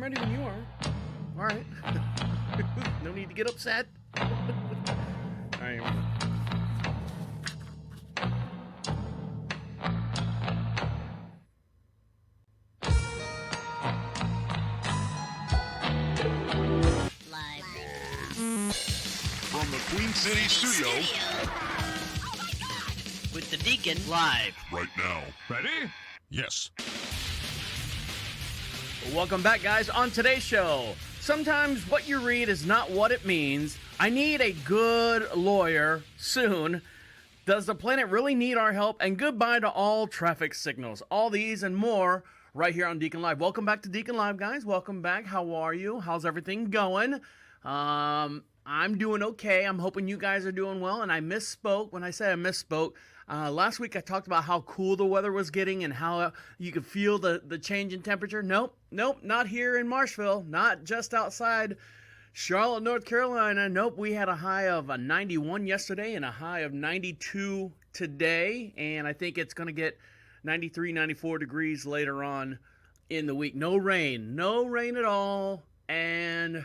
I'm ready when you are. All right. No need to get upset. All right. Live. From the Queen City studio. With the Deacon live. Right now. Ready? Yes. Welcome back, guys. On today's show, sometimes what you read is not what it means. I need a good lawyer soon. Does the planet really need our help? And goodbye to all traffic signals. All these and more right here on DeaconLive. Welcome back to DeaconLive, guys. Welcome back. How are you? How's everything going? I'm doing okay. I'm hoping you guys are doing well. And I misspoke when I said I misspoke. Last week I talked about how cool the weather was getting and how you could feel the change in temperature. Nope, not here in Marshville. Not just outside Charlotte, North Carolina. Nope, we had a high of 91 yesterday and a high of 92 today. And I think it's going to get 93, 94 degrees later on in the week. No rain at all. And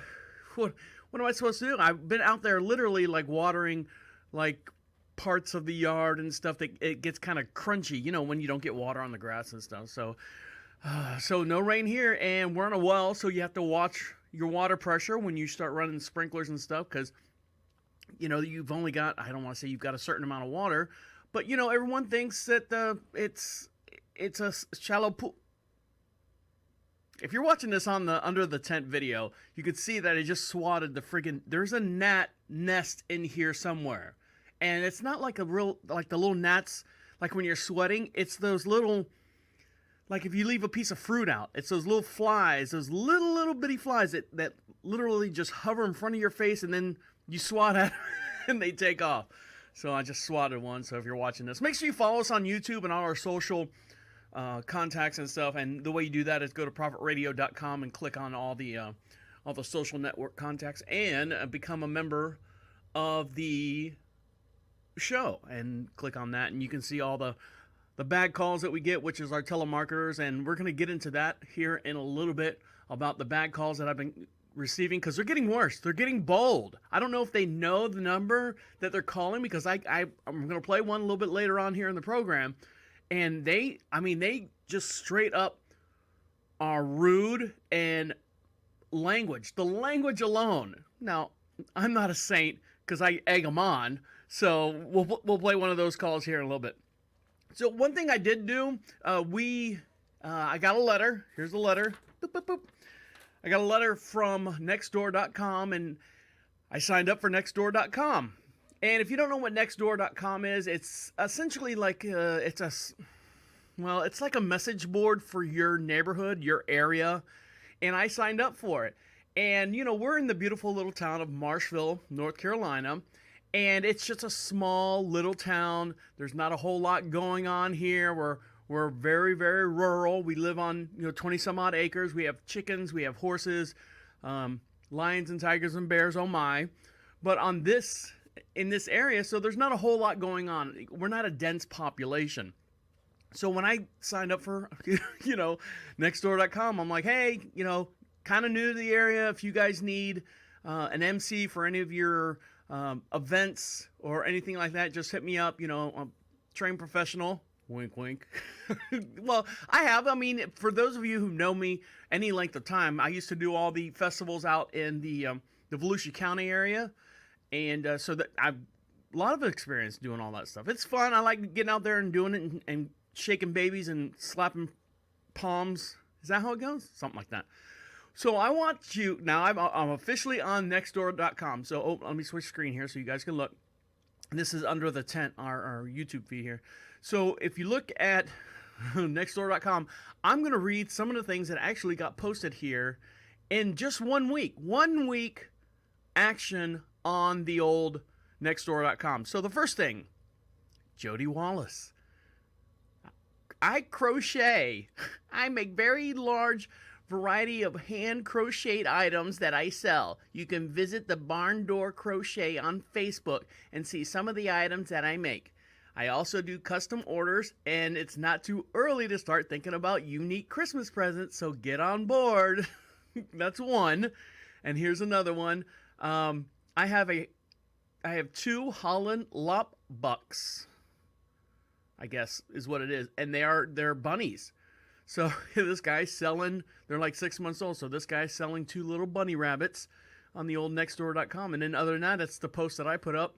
what am I supposed to do? I've been out there literally like watering like parts of the yard and stuff that it gets kind of crunchy, you know, when you don't get water on the grass and stuff. So no rain here, and we're on a well, so you have to watch your water pressure when you start running sprinklers and stuff, because, you know, you've only got, I don't want to say you've got a certain amount of water, but, you know, everyone thinks that it's a shallow pool. If you're watching this on the under the tent video, you could see that I just swatted the friggin', there's a gnat nest in here somewhere. And it's not like like the little gnats, like when you're sweating. It's those little, like if you leave a piece of fruit out, it's those little flies, those little bitty flies that literally just hover in front of your face, and then you swat at them and they take off. So I just swatted one. So if you're watching this, make sure you follow us on YouTube and all our social contacts and stuff. And the way you do that is go to profitradio.com and click on all the social network contacts and become a member of the show, and click on that, and you can see all the bad calls that we get, which is our telemarketers. And we're going to get into that here in a little bit about the bad calls that I've been receiving, because they're getting worse. They're getting bold. I don't know if they know the number that they're calling, because I'm going to play one a little bit later on here in the program, and they just straight up are rude, and the language alone. Now, I'm not a saint because I egg them on. So we'll play one of those calls here in a little bit. So one thing I did do, I got a letter. Here's the letter. Boop, boop, boop. I got a letter from Nextdoor.com, and I signed up for Nextdoor.com. And if you don't know what Nextdoor.com is, it's essentially like it's like a message board for your neighborhood, your area. And I signed up for it. And, you know, we're in the beautiful little town of Marshville, North Carolina. And it's just a small little town. There's not a whole lot going on here. We're very, very rural. We live on 20 some odd acres. We have chickens, we have horses, lions and tigers and bears. Oh my! But in this area, so there's not a whole lot going on. We're not a dense population. So when I signed up for Nextdoor.com, I'm like, hey, kind of new to the area. If you guys need an MC for any of your events or anything like that, just hit me up. I'm a trained professional. Wink, wink. Well, for those of you who know me any length of time, I used to do all the festivals out in the Volusia County area. And so that I've a lot of experience doing all that stuff. It's fun. I like getting out there and doing it and shaking babies and slapping palms. Is that how it goes? Something like that. So I want you, now I'm officially on Nextdoor.com. So let me switch screen here so you guys can look. This is under the tent, our YouTube feed here. So if you look at Nextdoor.com, I'm going to read some of the things that actually got posted here in just 1 week. 1 week action on the old Nextdoor.com. So the first thing, Jody Wallace. I crochet. I make very large variety of hand crocheted items that I sell. You can visit the Barn Door Crochet on Facebook and see some of the items that I make. I also do custom orders, and it's not too early to start thinking about unique Christmas presents, so get on board. That's one. And here's another one. I have 2 Holland Lop bucks, I guess is what it is, and they're bunnies. So this guy's selling. They're like 6 months old. So this guy's selling 2 little bunny rabbits on the old nextdoor.com. And then other than that, that's the post that I put up.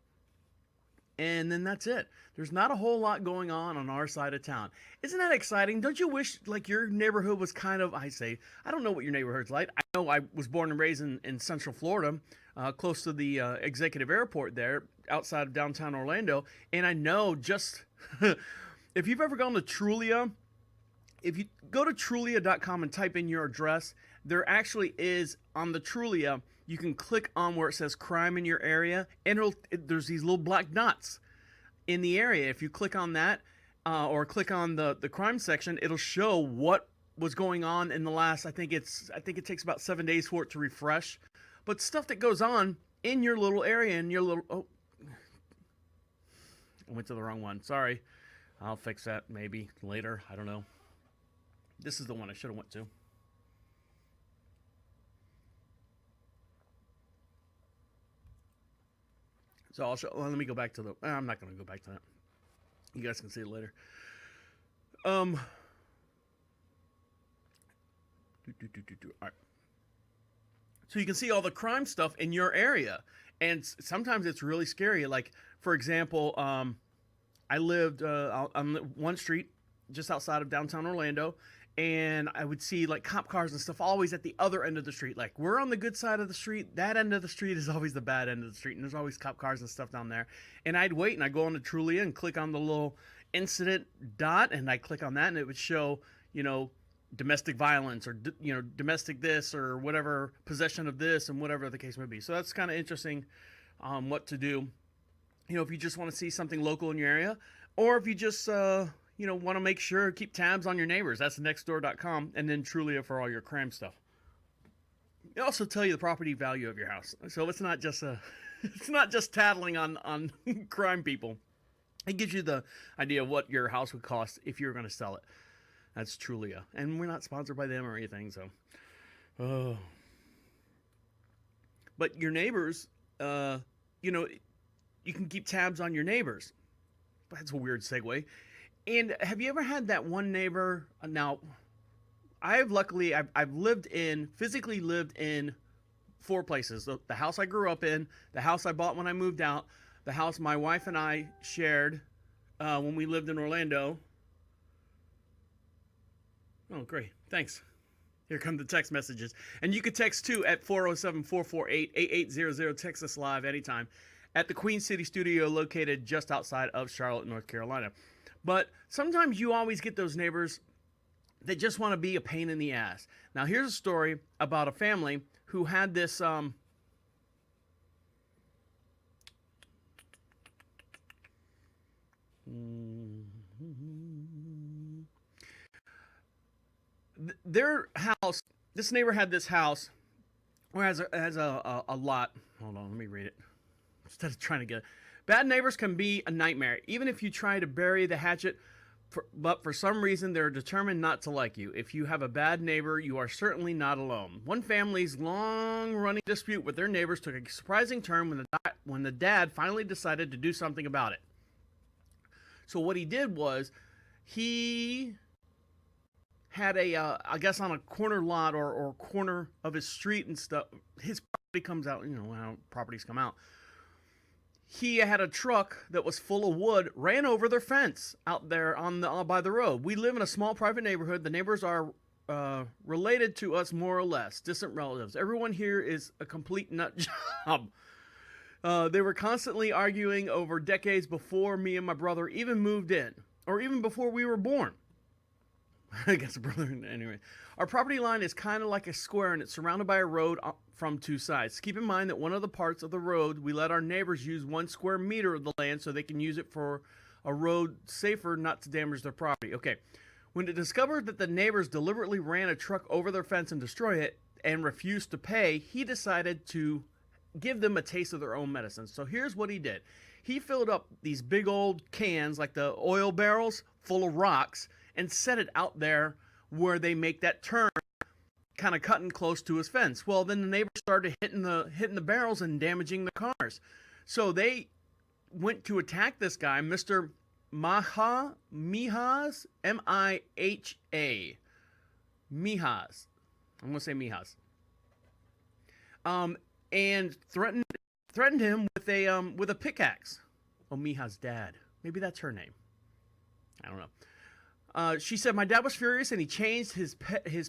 And then that's it. There's not a whole lot going on our side of town. Isn't that exciting? Don't you wish like your neighborhood was kind of, I don't know what your neighborhood's like. I know I was born and raised in Central Florida, close to the executive airport there outside of downtown Orlando. And I know just, if you've ever gone to Trulia, if you go to Trulia.com and type in your address, there actually is on the Trulia, you can click on where it says crime in your area, and there's these little black dots in the area. If you click on that or click on the crime section, it'll show what was going on in the last, I think it takes about 7 days for it to refresh. But stuff that goes on in your little area, in your little, oh, I went to the wrong one. Sorry. I'll fix that maybe later. I don't know. This is the one I should have went to. So I'll show. Well, let me go back to the. I'm not going to go back to that. You guys can see it later. All right. So you can see all the crime stuff in your area, and sometimes it's really scary. Like for example, I lived on one street just outside of downtown Orlando. And I would see like cop cars and stuff always at the other end of the street. Like we're on the good side of the street. That end of the street is always the bad end of the street. And there's always cop cars and stuff down there. And I'd wait and I'd go on to Trulia and click on the little incident dot. And I'd click on that and it would show, domestic violence or, domestic this or whatever, possession of this and whatever the case may be. So that's kind of interesting what to do. If you just want to see something local in your area, or if you just, want to make sure, keep tabs on your neighbors. That's nextdoor.com, and then Trulia for all your crime stuff. It also tell you the property value of your house. So it's not just it's not just tattling on crime people. It gives you the idea of what your house would cost if you were going to sell it. That's Trulia. And we're not sponsored by them or anything, so. But your neighbors, you can keep tabs on your neighbors. That's a weird segue. And have you ever had that one neighbor? Now, I've physically lived in 4 places. The house I grew up in, the house I bought when I moved out, the house my wife and I shared when we lived in Orlando. Oh, great. Thanks. Here come the text messages. And you could text too at 407-448-8800. Text us live anytime at the Queen City studio located just outside of Charlotte, North Carolina. But sometimes you always get those neighbors that just want to be a pain in the ass. Now, here's a story about a family who had this their house. This neighbor had this house or has a lot. Hold on, let me read it. Instead of trying to get it. Bad neighbors can be a nightmare, even if you try to bury the hatchet, but for some reason they're determined not to like you. If you have a bad neighbor, you are certainly not alone. One family's long-running dispute with their neighbors took a surprising turn when the dad finally decided to do something about it. So what he did was he had I guess on a corner lot or corner of his street and stuff, his property comes out, how properties come out. He had a truck that was full of wood, ran over their fence out there by the road. We live in a small private neighborhood. The neighbors are related to us more or less, distant relatives. Everyone here is a complete nut job. They were constantly arguing over decades before me and my brother even moved in, or even before we were born. I guess a brother, anyway. Our property line is kind of like a square, and it's surrounded by a road from 2 sides. Keep in mind that one of the parts of the road, we let our neighbors use 1 square meter of the land so they can use it for a road safer, not to damage their property. Okay. When it discovered that the neighbors deliberately ran a truck over their fence and destroyed it and refused to pay, he decided to give them a taste of their own medicine. So here's what he did. He filled up these big old cans, like the oil barrels, full of rocks, and set it out there where they make that turn kind of cutting close to his fence. Well, then the neighbors started hitting the barrels and damaging the cars. So they went to attack this guy, Mr. Mihas, M-I-H-A. Mihas. I'm going to say Mihas. And threatened him with a pickaxe. Oh, Mihas' dad. Maybe that's her name. I don't know. She said, my dad was furious and he changed his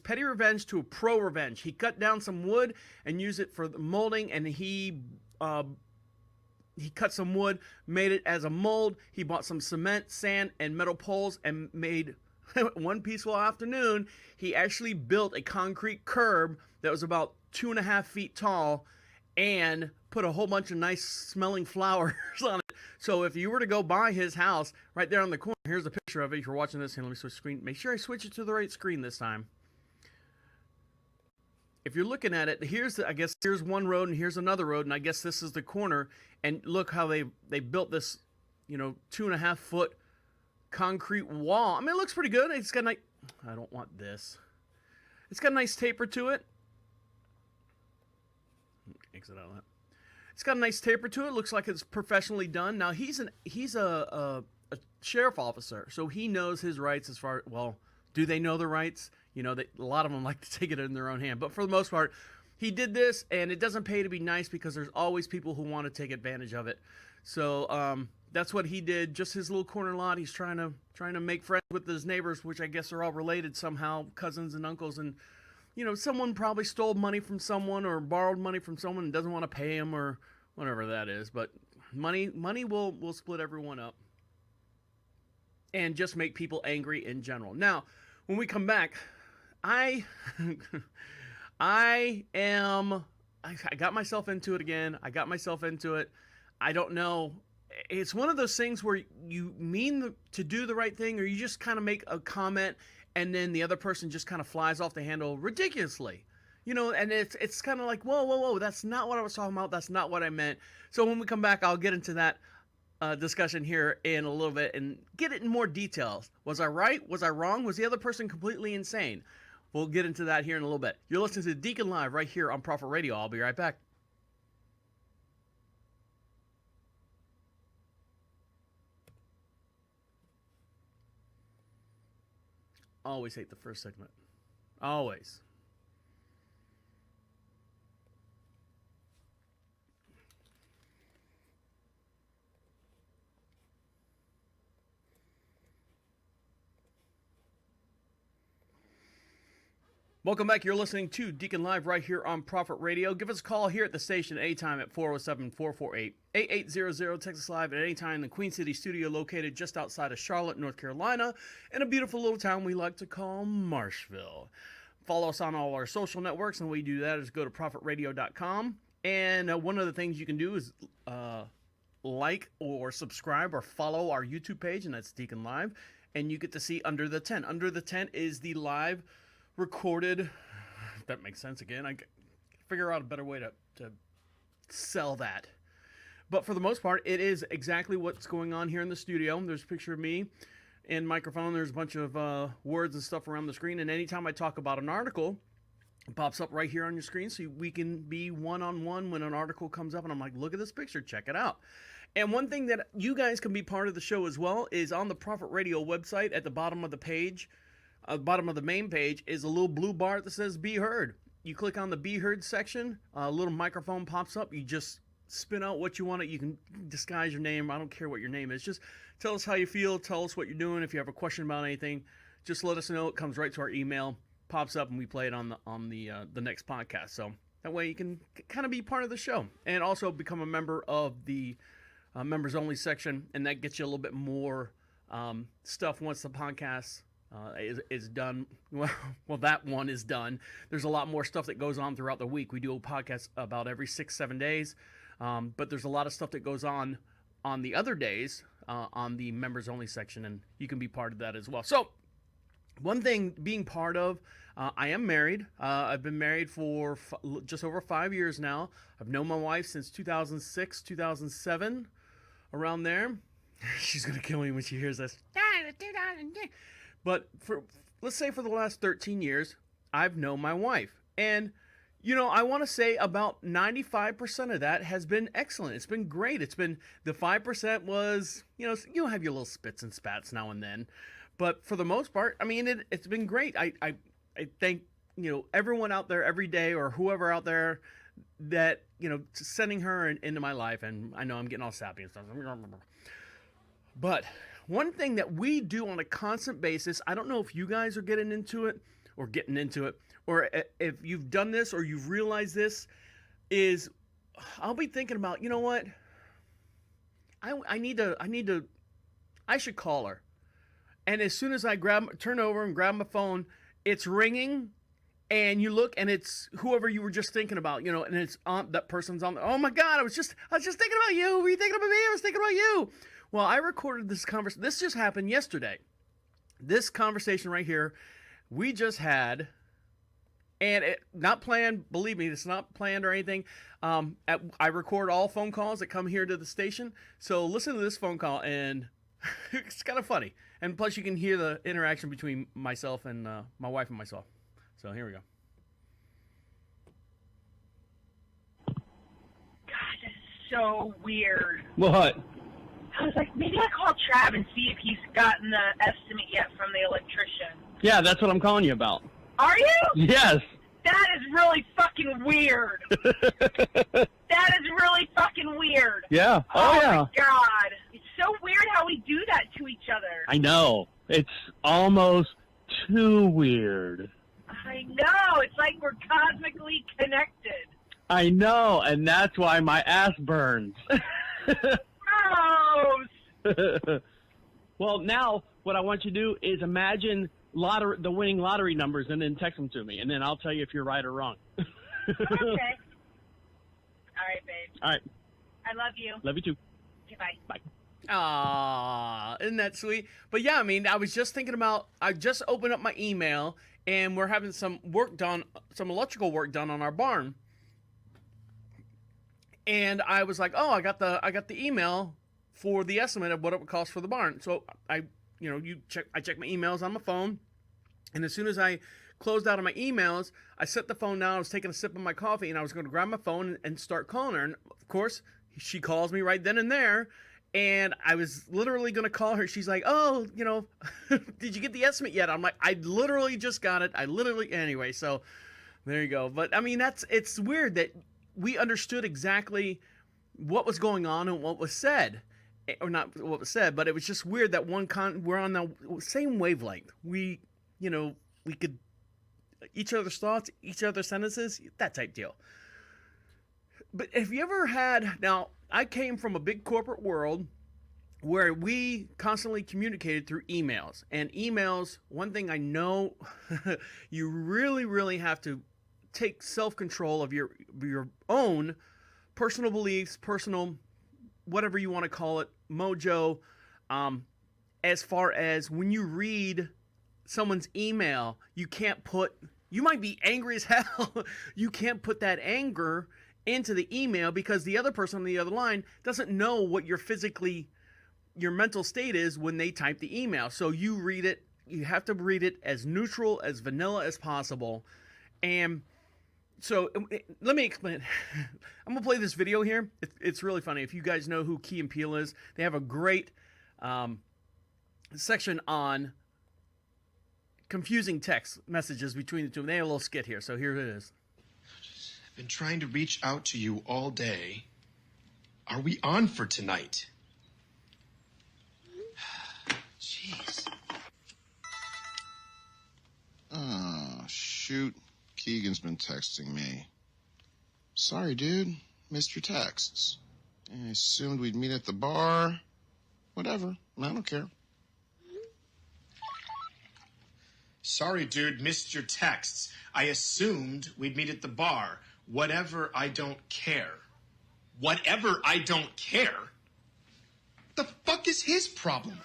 petty revenge to a pro revenge. He cut down some wood and used it for the molding, and he cut some wood, made it as a mold. He bought some cement, sand, and metal poles and made one peaceful afternoon. He actually built a concrete curb that was about 2.5 feet tall and put a whole bunch of nice smelling flowers on it. So if you were to go by his house right there on the corner, here's a picture of it. If you're watching this, here, let me switch screen. Make sure I switch it to the right screen this time. If you're looking at it, I guess here's one road and here's another road, and I guess this is the corner. And look how they built this, 2.5 foot concrete wall. I mean, it looks pretty good. It's got I don't want this. It's got a nice taper to it. Exit out of that. It's got a nice taper to it. Looks like it's professionally done. Now he's a sheriff officer, so he knows his rights as far. Well, do they know their rights? A lot of them like to take it in their own hand, but for the most part, he did this, and it doesn't pay to be nice because there's always people who want to take advantage of it. So that's what he did. Just his little corner lot. He's trying to make friends with his neighbors, which I guess are all related somehow, cousins and uncles, and someone probably stole money from someone or borrowed money from someone and doesn't want to pay him or whatever that is. But money will split everyone up and just make people angry in general. Now, when we come back, I got myself into it again. I don't know. It's one of those things where you mean to do the right thing, or you just kind of make a comment and then the other person just kind of flies off the handle ridiculously. And it's kind of like, whoa, that's not what I was talking about. That's not what I meant. So when we come back, I'll get into that discussion here in a little bit and get it in more details. Was I right? Was I wrong? Was the other person completely insane? We'll get into that here in a little bit. You're listening to Deacon Live right here on Prophet Radio. I'll be right back. Always hate the first segment. Always. Welcome back. You're listening to Deacon Live right here on Prophet Radio. Give us a call here at the station anytime at 407-448-8800. Text us live at any time in the Queen City studio located just outside of Charlotte, North Carolina, in a beautiful little town we like to call Marshville. Follow us on all our social networks, and the way you do that is go to prophetradio.com. And one of the things you can do is like or subscribe or follow our YouTube page, and that's Deacon Live. And you get to see Under the Tent. Under the Tent is the live recorded, if that makes sense again. I figure out a better way to sell that. But for the most part, it is exactly what's going on here in the studio. There's a picture of me and microphone. There's a bunch of words and stuff around the screen. And anytime I talk about an article, it pops up right here on your screen so we can be one-on-one when an article comes up. And I'm like, look at this picture. Check it out. And one thing that you guys can be part of the show as well is on the Prophet Radio website at the bottom of the page. Bottom of the main page is a little blue bar that says Be Heard. You click on the Be Heard section, a little microphone pops up. You just spin out what you want. You can disguise your name. I don't care what your name is. Just tell us how you feel. Tell us what you're doing. If you have a question about anything, just let us know. It comes right to our email, pops up, and we play it on the next podcast. So that way you can kind of be part of the show and also become a member of the members only section, and that gets you a little bit more stuff once the podcast is done. Well, that one is done. There's a lot more stuff that goes on throughout the week. We do a podcast about every 6-7 days, but there's a lot of stuff that goes on the other days on the members only section, and you can be part of that as well. So one thing being part of, I am married. I've been married for just over 5 years now. I've known my wife since 2006, 2007, around there. She's going to kill me when she hears this. But let's say for the last 13 years, I've known my wife. And, you know, I want to say about 95% of that has been excellent. It's been great. It's been, the 5% was, you know, you'll have your little spits and spats now and then. But for the most part, I mean, it's been great. I thank, you know, everyone out there every day, or whoever out there that, you know, sending her into my life. And I know I'm getting all sappy and stuff. But one thing that we do on a constant basis, I don't know if you guys are getting into it, or if you've done this or you've realized this, is I'll be thinking about, you know what? I should call her. And as soon as I turn over and grab my phone, it's ringing, and you look, and it's whoever you were just thinking about, you know, and it's on, that person's on. Oh my God, I was just thinking about you. Were you thinking about me? I was thinking about you. Well, I recorded this conversation. This just happened yesterday. This conversation right here, we just had, and it not planned. Believe me, it's not planned or anything. I record all phone calls that come here to the station. So listen to this phone call, and it's kind of funny. And plus, you can hear the interaction between myself and my wife and myself. So here we go. God, that's so weird. What? I was like, maybe I call Trav and see if he's gotten the estimate yet from the electrician. Yeah, that's what I'm calling you about. Are you? Yes. That is really fucking weird. That is really fucking weird. Yeah. Oh, yeah. My God. It's so weird how we do that to each other. I know. It's almost too weird. I know. It's like we're cosmically connected. I know, and that's why my ass burns. Gross. Well, now what I want you to do is imagine the winning lottery numbers and then text them to me, and then I'll tell you if you're right or wrong. Okay. All right, babe. All right. I love you. Love you too. Okay, bye. Bye. Ah, isn't that sweet? But yeah, I mean, I was just thinking about, I just opened up my email, and we're having some work done, some electrical work done on our barn. And I was like, oh, I got the email for the estimate of what it would cost for the barn. So I check my emails on my phone, and as soon as I closed out of my emails, I set the phone down. I was taking a sip of my coffee, and I was going to grab my phone and start calling her. And of course, she calls me right then and there. And I was literally going to call her. She's like, oh, you know, did you get the estimate yet? I'm like, I literally just got it. Anyway, so there you go. But I mean, it's weird that we understood exactly what was going on and what was said. Or not what was said, but it was just weird that we're on the same wavelength. We could each other's thoughts, each other's sentences, that type deal. But have you ever had, now I came from a big corporate world where we constantly communicated through emails. And emails, one thing I know, you really, really have to take self-control of your own personal beliefs, personal, whatever you want to call it, mojo, as far as when you read someone's email, you might be angry as hell. You can't put that anger into the email because the other person on the other line doesn't know what your mental state is when they type the email. So you read it, you have to read it as neutral, as vanilla as possible. And so let me explain. I'm going to play this video here. It's really funny. If you guys know who Key and Peele is, they have a great section on confusing text messages between the two. They have a little skit here. So here it is. I've been trying to reach out to you all day. Are we on for tonight? Jeez. Oh, shoot. Keegan's been texting me. Sorry, dude. Missed your texts. I assumed we'd meet at the bar. Whatever. I don't care. Sorry, dude, missed your texts. I assumed we'd meet at the bar. Whatever, I don't care. Whatever, I don't care? The fuck is his problem?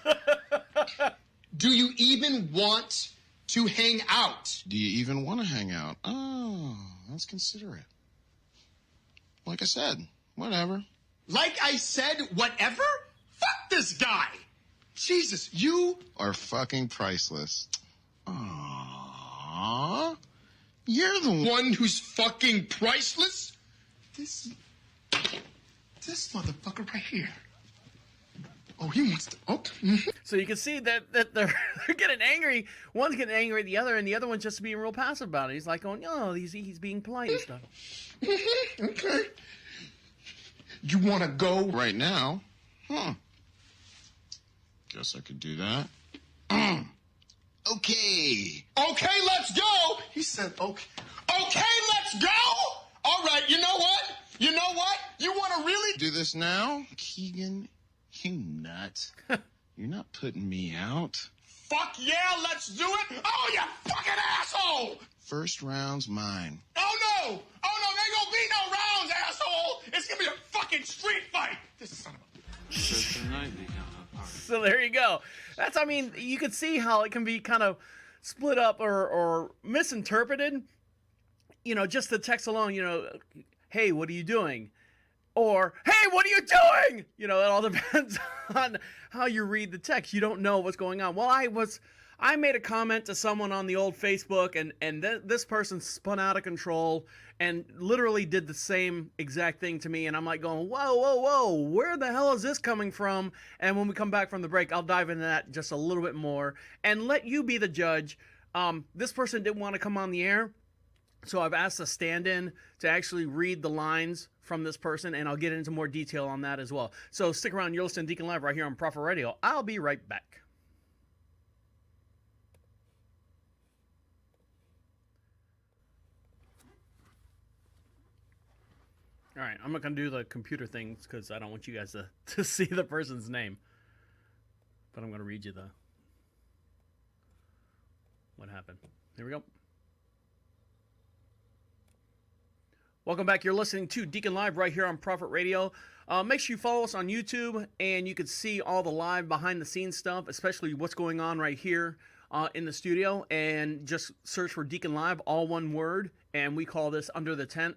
Do you even want to hang out? Do you even want to hang out? Oh, that's considerate. Like I said, whatever. Like I said, whatever? Fuck this guy! Jesus, you are fucking priceless. Aww. You're the One who's fucking priceless? This motherfucker right here. Oh, he wants to. Oh. So you can see that they're getting angry. One's getting angry at the other, and the other one's just being real passive about it. He's like going, "Oh, he's being polite and stuff." Okay. You want to go? right now. Guess I could do that. Okay. Okay, let's go. He said, okay. Okay, let's go. All right, you know what? You know what? You want to really? Do this now? Keegan, you nut. You're not putting me out. Fuck yeah, let's do it. Oh, you fucking asshole. First round's mine. Oh, no. Oh, no, there ain't gonna be no rounds, asshole. It's gonna be a fucking street fight. This son of a... So there you go. That's, I mean, you can see how it can be kind of split up or misinterpreted. You know, just the text alone, you know, hey, what are you doing? Or, hey, what are you doing? You know, it all depends on how you read the text. You don't know what's going on. Well, I made a comment to someone on the old Facebook, and this person spun out of control and literally did the same exact thing to me. And I'm like going, whoa, where the hell is this coming from? And when we come back from the break, I'll dive into that just a little bit more and let you be the judge. This person didn't want to come on the air, so I've asked a stand-in to actually read the lines from this person, and I'll get into more detail on that as well. So stick around. You're listening to Deacon Live right here on Prophet Radio. I'll be right back. All right, I'm not going to do the computer things because I don't want you guys to see the person's name. But I'm going to read you what happened. Here we go. Welcome back. You're listening to Deacon Live right here on Prophet Radio. Make sure you follow us on YouTube, and you can see all the live behind-the-scenes stuff, especially what's going on right here in the studio. And just search for Deacon Live, all one word, and we call this Under the Tent.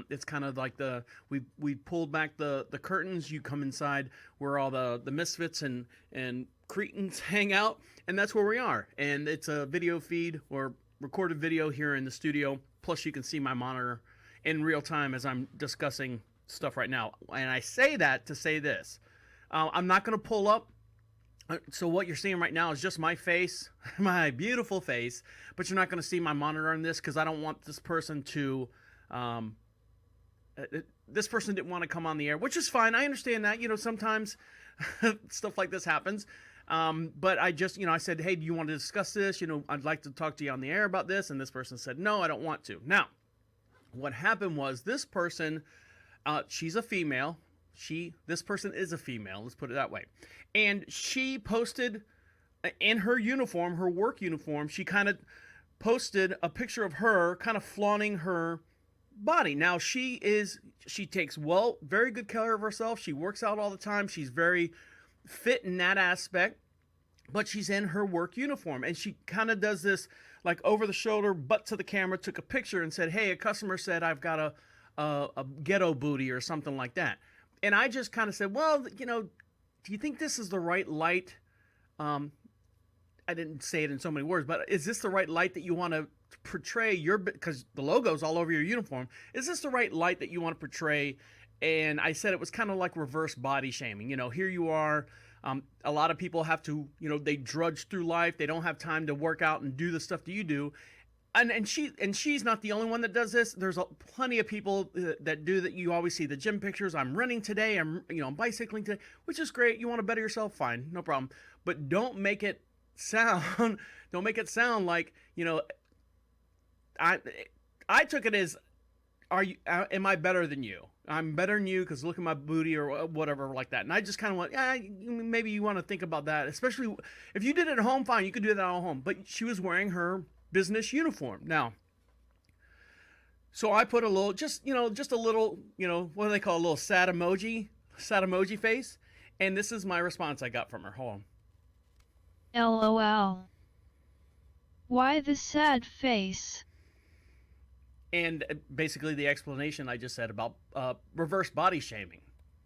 It's kind of like we pulled back the curtains. You come inside where all the misfits and cretins hang out, and that's where we are. And it's a video feed or recorded video here in the studio. Plus, you can see my monitor in real time as I'm discussing stuff right now. And I say that to say this. I'm not going to pull up. So what you're seeing right now is just my face, my beautiful face, but you're not going to see my monitor on this because I don't want this person to... this person didn't want to come on the air, which is fine. I understand that. You know, sometimes stuff like this happens. But I just, you know, I said, hey, do you want to discuss this? You know, I'd like to talk to you on the air about this. And this person said, no, I don't want to. Now, what happened was this person, she's a female. This person is a female. Let's put it that way. And she posted in her uniform, her work uniform, she kind of posted a picture of her kind of flaunting her body. Now she takes very good care of herself. She works out all the time. She's very fit in that aspect, but she's in her work uniform, and she kind of does this like over the shoulder, butt to the camera, took a picture and said, hey, a customer said I've got a ghetto booty or something like that. And I just kind of said, well, you know, do you think this is the right light? I didn't say it in so many words, but is this the right light that you want to portray because the logo's all over your uniform? Is this the right light that you want to portray? And I said it was kind of like reverse body shaming. You know, here you are. A lot of people have to, you know, they drudge through life. They don't have time to work out and do the stuff that you do. And she's not the only one that does this. There's plenty of people that do that. You always see the gym pictures. I'm running today. I'm bicycling today, which is great. You want to better yourself? Fine, no problem. But don't make it sound like, you know, I took it as, am I better than you? I'm better than you because look at my booty or whatever like that. And I just kind of went, yeah, maybe you want to think about that. Especially if you did it at home, fine, you could do that at home. But she was wearing her business uniform. Now, so I put a little, just a little, what do they call a little sad emoji face. And this is my response I got from her. Hold on. LOL. Why the sad face? And basically the explanation I just said about reverse body shaming.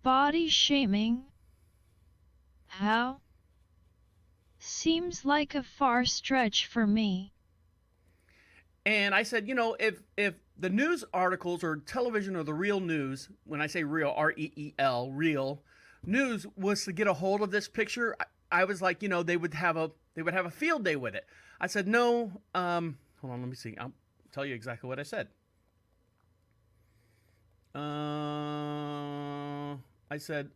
Body shaming? How? Seems like a far stretch for me. And I said, if the news articles or television or the real news, when I say real, REEL, real news, was to get a hold of this picture, I was like, they would have a field day with it. I said, no. Hold on, let me see. I'll tell you exactly what I said. I said,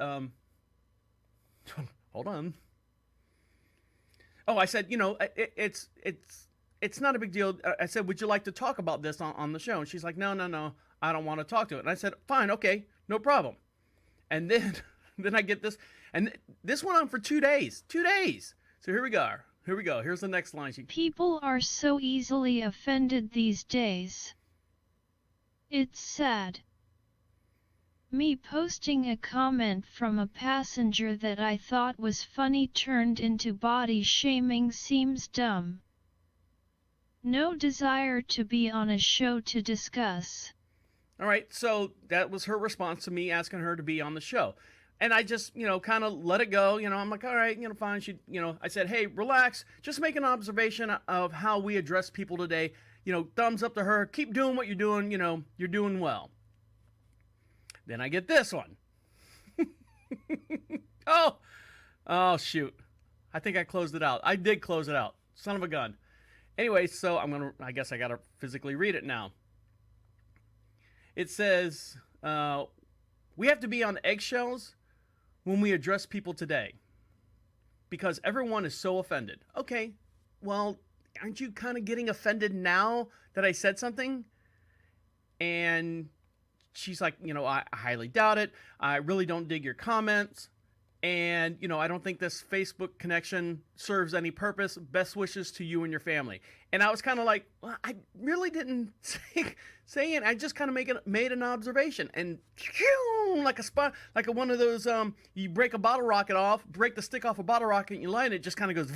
hold on. Oh, I said, it's not a big deal. I said, would you like to talk about this on the show? And she's like, no, I don't want to talk to it. And I said, fine, okay, no problem. And then, then I get this, and this went on for 2 days. 2 days. So here we go. Here's the next line. People are so easily offended these days. It's sad. Me posting a comment from a passenger that I thought was funny turned into body shaming seems dumb. No desire to be on a show to discuss. All right, so that was her response to me asking her to be on the show. And I just, kind of let it go. I'm like, all right, fine. I said, hey, relax. Just make an observation of how we address people today. Thumbs up to her. Keep doing what you're doing. You're doing well. Then I get this one. Oh, shoot. I think I closed it out. I did close it out. Son of a gun. Anyway, so I guess I got to physically read it now. It says, we have to be on eggshells when we address people today because everyone is so offended. Okay, well, aren't you kind of getting offended now that I said something? And she's like, I highly doubt it. I really don't dig your comments. And, I don't think this Facebook connection serves any purpose. Best wishes to you and your family. And I was kind of like, well, I really didn't say it. I just kind of made an observation. And like a spot, like one of those, you break a bottle rocket off, break the stick off a bottle rocket, and you light it, it just kind of goes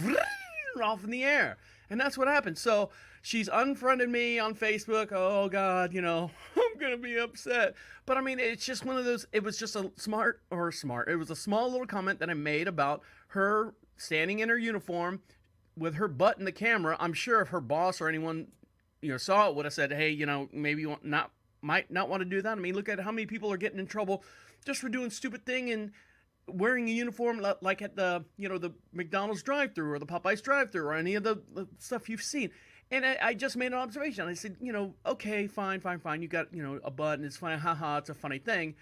off in the air. And that's what happened. So she's unfriended me on Facebook. Oh, God, I'm going to be upset. But, it's just one of those, it was just it was a small little comment that I made about her standing in her uniform with her butt in the camera. I'm sure if her boss or anyone, saw it would have said, hey, maybe you might not want to do that. Look at how many people are getting in trouble just for doing stupid thing and wearing a uniform like at the, the McDonald's drive-thru or the Popeyes drive-thru or any of the stuff you've seen. And I just made an observation. I said, okay, fine. You got, a butt and it's fine. Haha, it's a funny thing.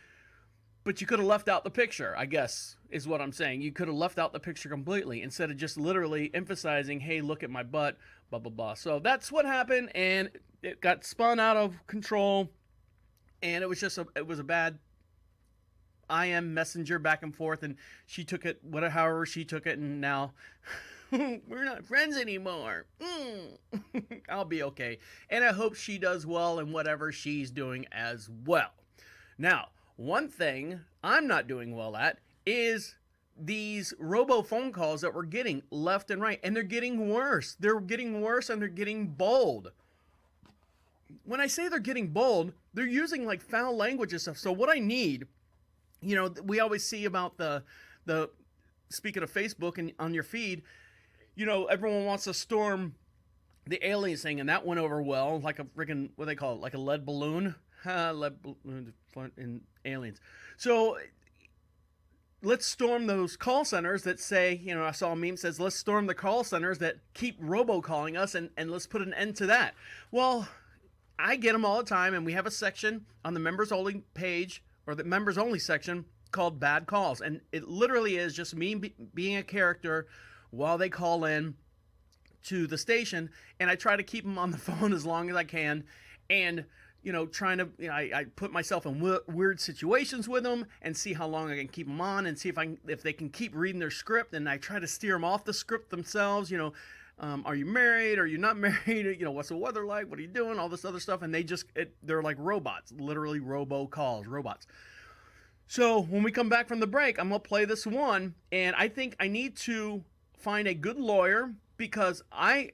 But you could have left out the picture, I guess, is what I'm saying. You could have left out the picture completely instead of just literally emphasizing, hey, look at my butt, blah, blah, blah. So that's what happened. And it got spun out of control. And it was just a bad IM messenger back and forth. And she took it, however she took it. And now we're not friends anymore. I'll be okay. And I hope she does well in whatever she's doing as well. Now, one thing I'm not doing well at is these robo phone calls that we're getting left and right. And they're getting worse. They're getting worse and they're getting bold. When I say they're getting bold, they're using like foul language and stuff. So what I need, we always see about the speaking of Facebook and on your feed, everyone wants to storm the aliens thing, and that went over well, like a freaking, what do they call it, like a lead balloon? Lead balloon in aliens. So let's storm those call centers that say, I saw a meme says, let's storm the call centers that keep robocalling us, and let's put an end to that. Well, I get them all the time, and we have a section on the members only page, or the members only section, called Bad Calls, and it literally is just me being a character while they call in to the station, and I try to keep them on the phone as long as I can, and trying to, I put myself in weird situations with them and see how long I can keep them on and see if they can keep reading their script, and I try to steer them off the script themselves. Are you married? Are you not married? What's the weather like? What are you doing? All this other stuff, and they're like robots, literally robo-calls, robots. So when we come back from the break, I'm going to play this one, and I think I need to find a good lawyer because I'm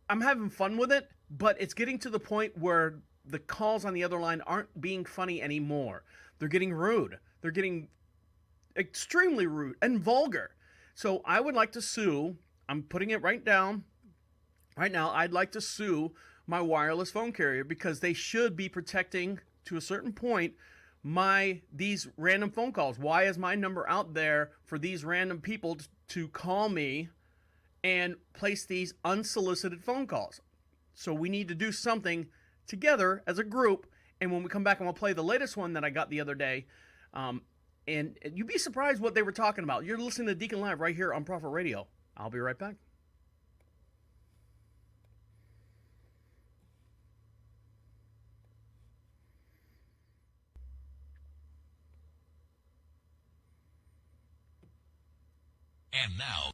having fun with it, but it's getting to the point where the calls on the other line aren't being funny anymore. They're getting rude. They're getting extremely rude and vulgar. So I would like to sue. I'm putting it right down. Right now, I'd like to sue my wireless phone carrier because they should be protecting, to a certain point, these random phone calls. Why is my number out there for these random people to call me and place these unsolicited phone calls? So we need to do something together as a group. And when we come back, I'm going to play the latest one that I got the other day. And you'd be surprised what they were talking about. You're listening to Deacon Live right here on Prophet Radio. I'll be right back. And now,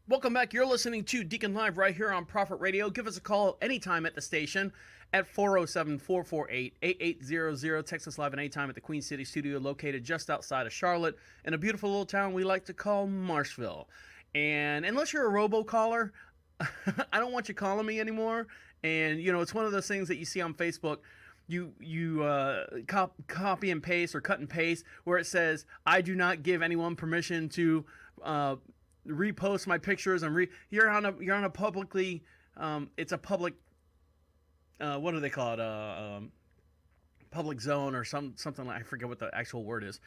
welcome back. You're listening to Deacon Live right here on Prophet Radio. Give us a call anytime at the station at 407-448-8800. Text us live at any time at the Queen City studio located just outside of Charlotte in a beautiful little town we like to call Marshville. And unless you're a robocaller, I don't want you calling me anymore. And, you know, it's one of those things that you see on Facebook. You copy and paste or cut and paste where it says, I do not give anyone permission to repost my pictures and you're on a publicly it's a public what do they call it, public zone or something like, I forget what the actual word is,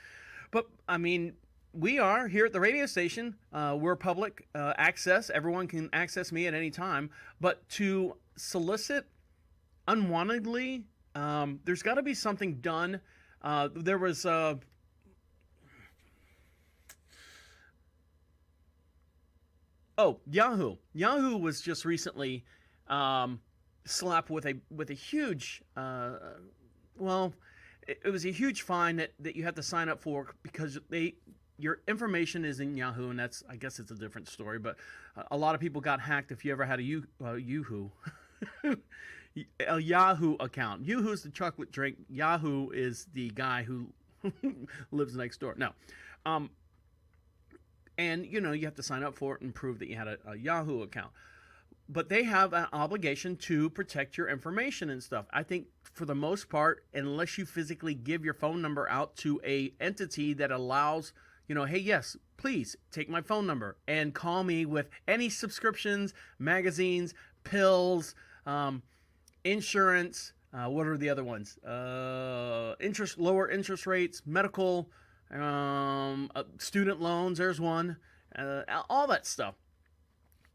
but I mean, we are here at the radio station, we're public access, everyone can access me at any time, but to solicit unwantedly, there's got to be something done. There was YooHoo. YooHoo was just recently slapped with a huge, it was a huge fine that you have to sign up for because your information is in YooHoo, and that's, I guess it's a different story, but a lot of people got hacked if you ever had a YooHoo. A YooHoo account. YooHoo is the chocolate drink. YooHoo is the guy who lives next door. No. And, you know, you have to sign up for it and prove that you had a YooHoo account. But they have an obligation to protect your information and stuff. I think for the most part, unless you physically give your phone number out to a entity that allows, you know, hey, yes, please take my phone number and call me with any subscriptions, magazines, pills, insurance, what are the other ones? Lower interest rates, medical, student loans, there's one, all that stuff.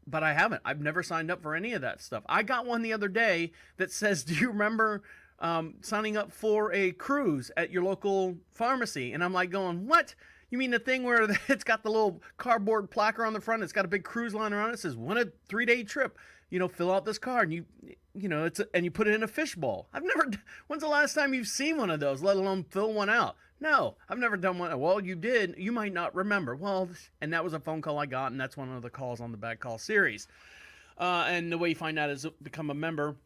But I haven't. I've never signed up for any of that stuff. I got one the other day that says, do you remember signing up for a cruise at your local pharmacy? And I'm like going, what? You mean the thing where it's got the little cardboard placard on the front? It's got a big cruise liner on it. It says, want a 3-day trip? You know, fill out this card, and you know, and you put it in a fishbowl. When's the last time you've seen one of those, let alone fill one out? No, I've never done one. Well, you did. You might not remember. Well, and that was a phone call I got, and that's one of the calls on the Bad Call series. And the way you find out is become a member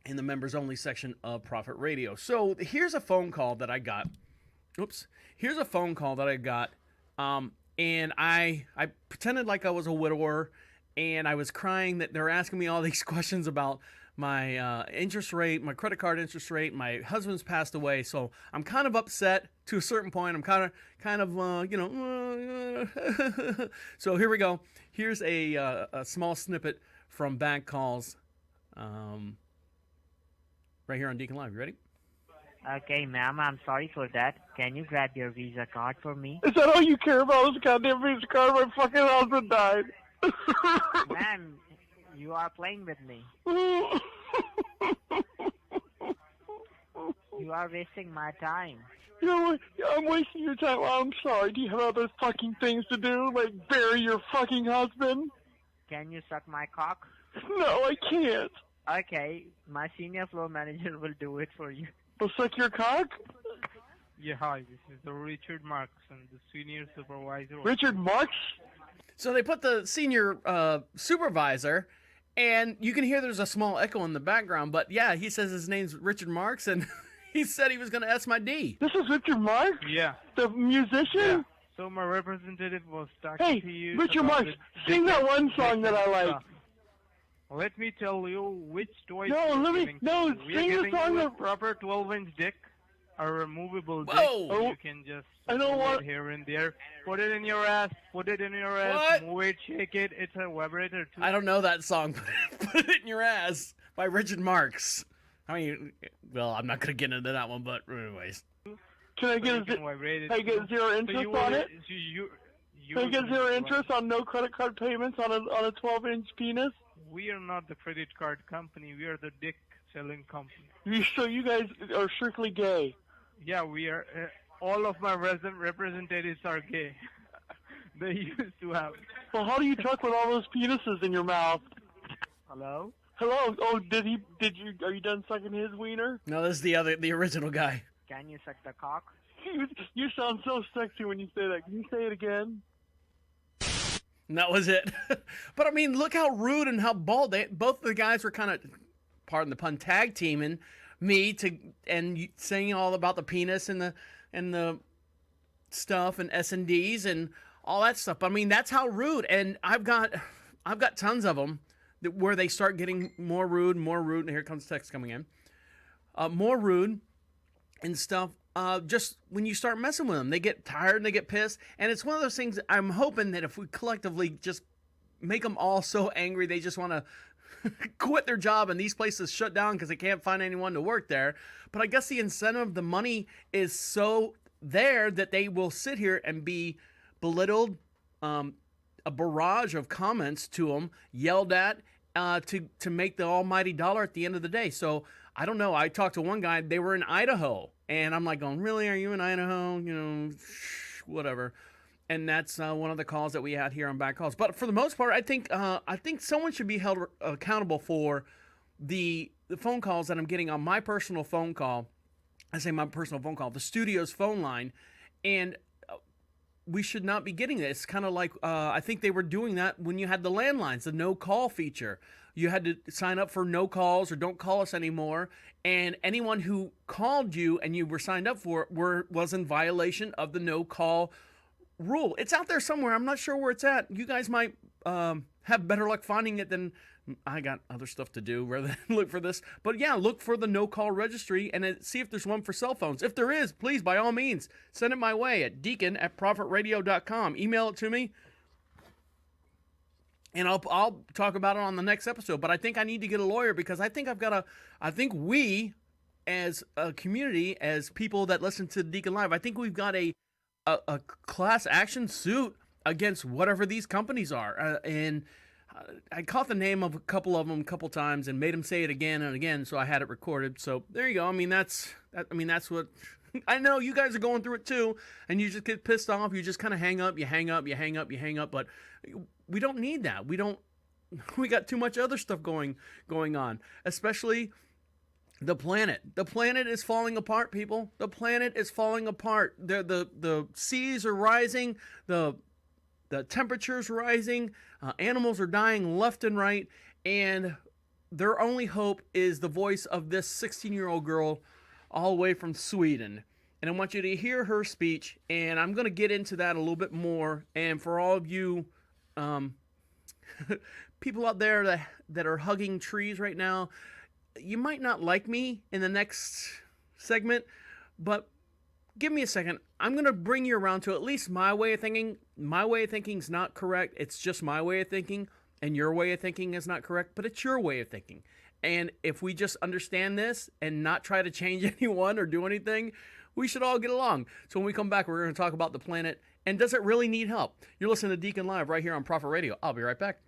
in the members only section of Prophet Radio. So here's a phone call that I got. Here's a phone call that I got. And I pretended like I was a widower, and I was crying that they're asking me all these questions about my interest rate, my credit card interest rate. My husband's passed away, so I'm kind of upset to a certain point. I'm kind of you know. So here we go. Here's a small snippet from Bad Calls, right here on Deacon Live. You ready? Okay, ma'am, I'm sorry for that. Can you grab your Visa card for me? Is that all you care about? Is a goddamn Visa card? My fucking husband died. Ma'am, you are playing with me. You are wasting my time. You know what? I'm wasting your time. I'm sorry. Do you have other fucking things to do? Like bury your fucking husband? Can you suck my cock? No, I can't. Okay, my senior floor manager will do it for you. Will suck your cock? Yeah, hi, this is the Richard Marks, and the senior supervisor. Richard Marks? So they put the senior supervisor, and you can hear there's a small echo in the background, but yeah, he says his name's Richard Marks, and he said he was going to S my D. This is Richard Marks? Yeah. The musician? So my representative was talking to you. Richard about Marx, the sing that dick one song that I like. stuff. Let me tell you which toys No, we're let me- giving. no, We sing are the giving song you a that- proper 12-inch dick, a removable dick. Whoa! So you can just I don't move want- it here and there. Put it in your ass. Put it in your ass. What? Move it, shake it. It's a vibrator too. I don't know that song. Put it in your ass by Richard Marx. I mean, well, I'm not gonna get into that one, but anyways. Can I So get you can vibrate it I get too. zero So interest you on would- it? so you Can I get would- zero interest on no credit card payments on a 12-inch penis? We are not the credit card company. We are the dick selling company. So you guys are strictly gay. Yeah, we are. All of my representatives are gay. They used to have. Well, how do you talk with all those penises in your mouth? Hello? Hello? Oh, are you done sucking his wiener? No, this is the original guy. Can you suck the cock? You sound so sexy when you say that. Can you say it again? And that was it. But I mean, look how rude and how bald both the guys were kind of, pardon the pun, tag teaming me and saying all about the penis and the stuff and S&Ds and all that stuff. I mean, that's how rude. And I've got tons of them where they start getting more rude. And here comes text coming in. More rude and stuff. Just when you start messing with them, they get tired and they get pissed. And it's one of those things I'm hoping that if we collectively just make them all so angry, they just want to quit their job and these places shut down because they can't find anyone to work there. But I guess the incentive, the money is so there that they will sit here and be belittled, a barrage of comments to them, yelled at, to make the almighty dollar at the end of the day. So I don't know. I talked to one guy, they were in Idaho, and I'm like going, really, are you in Idaho? You know, whatever. And that's one of the calls that we had here on Back Calls. But for the most part, I think someone should be held accountable for the phone calls that I'm getting on my personal phone call. I say my personal phone call, the studio's phone line, and we should not be getting this. It's kind of like I think they were doing that when you had the landlines, the no call feature. You had to sign up for no calls or don't call us anymore. And anyone who called you and you were signed up for it was in violation of the no call rule. It's out there somewhere. I'm not sure where it's at. You guys might have better luck finding it than I got other stuff to do rather than look for this. But yeah, look for the no call registry and see if there's one for cell phones. If there is, please, by all means, send it my way at deacon@profitradio.com. Email it to me. And I'll talk about it on the next episode. But I think I need to get a lawyer because I think I think we, as a community, as people that listen to Deacon Live, I think we've got a class action suit against whatever these companies are. And I caught the name of a couple of them a couple times and made them say it again and again, so I had it recorded. So there you go. I mean, that's what I know. You guys are going through it too, and you just get pissed off. You just kind of hang up. You hang up. You hang up. You hang up. But we don't need that. We got too much other stuff going on, especially the planet. The planet is falling apart, people. The planet is falling apart. The seas are rising. The temperature's rising. Animals are dying left and right. And their only hope is the voice of this 16-year-old girl all the way from Sweden. And I want you to hear her speech. And I'm going to get into that a little bit more. And for all of you people out there that are hugging trees right now, you might not like me in the next segment, but give me a second. I'm going to bring you around to at least my way of thinking. My way of thinking is not correct. It's just my way of thinking, and your way of thinking is not correct, but it's your way of thinking. And if we just understand this and not try to change anyone or do anything, we should all get along. So when we come back, we're going to talk about the planet and does it really need help? You're listening to Deacon Live right here on Prophet Radio. I'll be right back.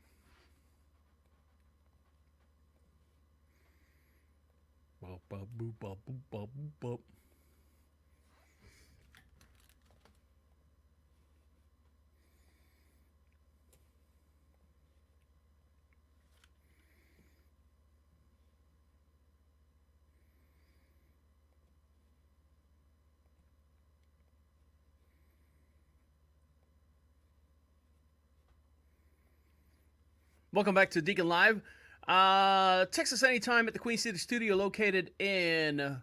Welcome back to Deacon Live. Text us anytime at the Queen City studio located in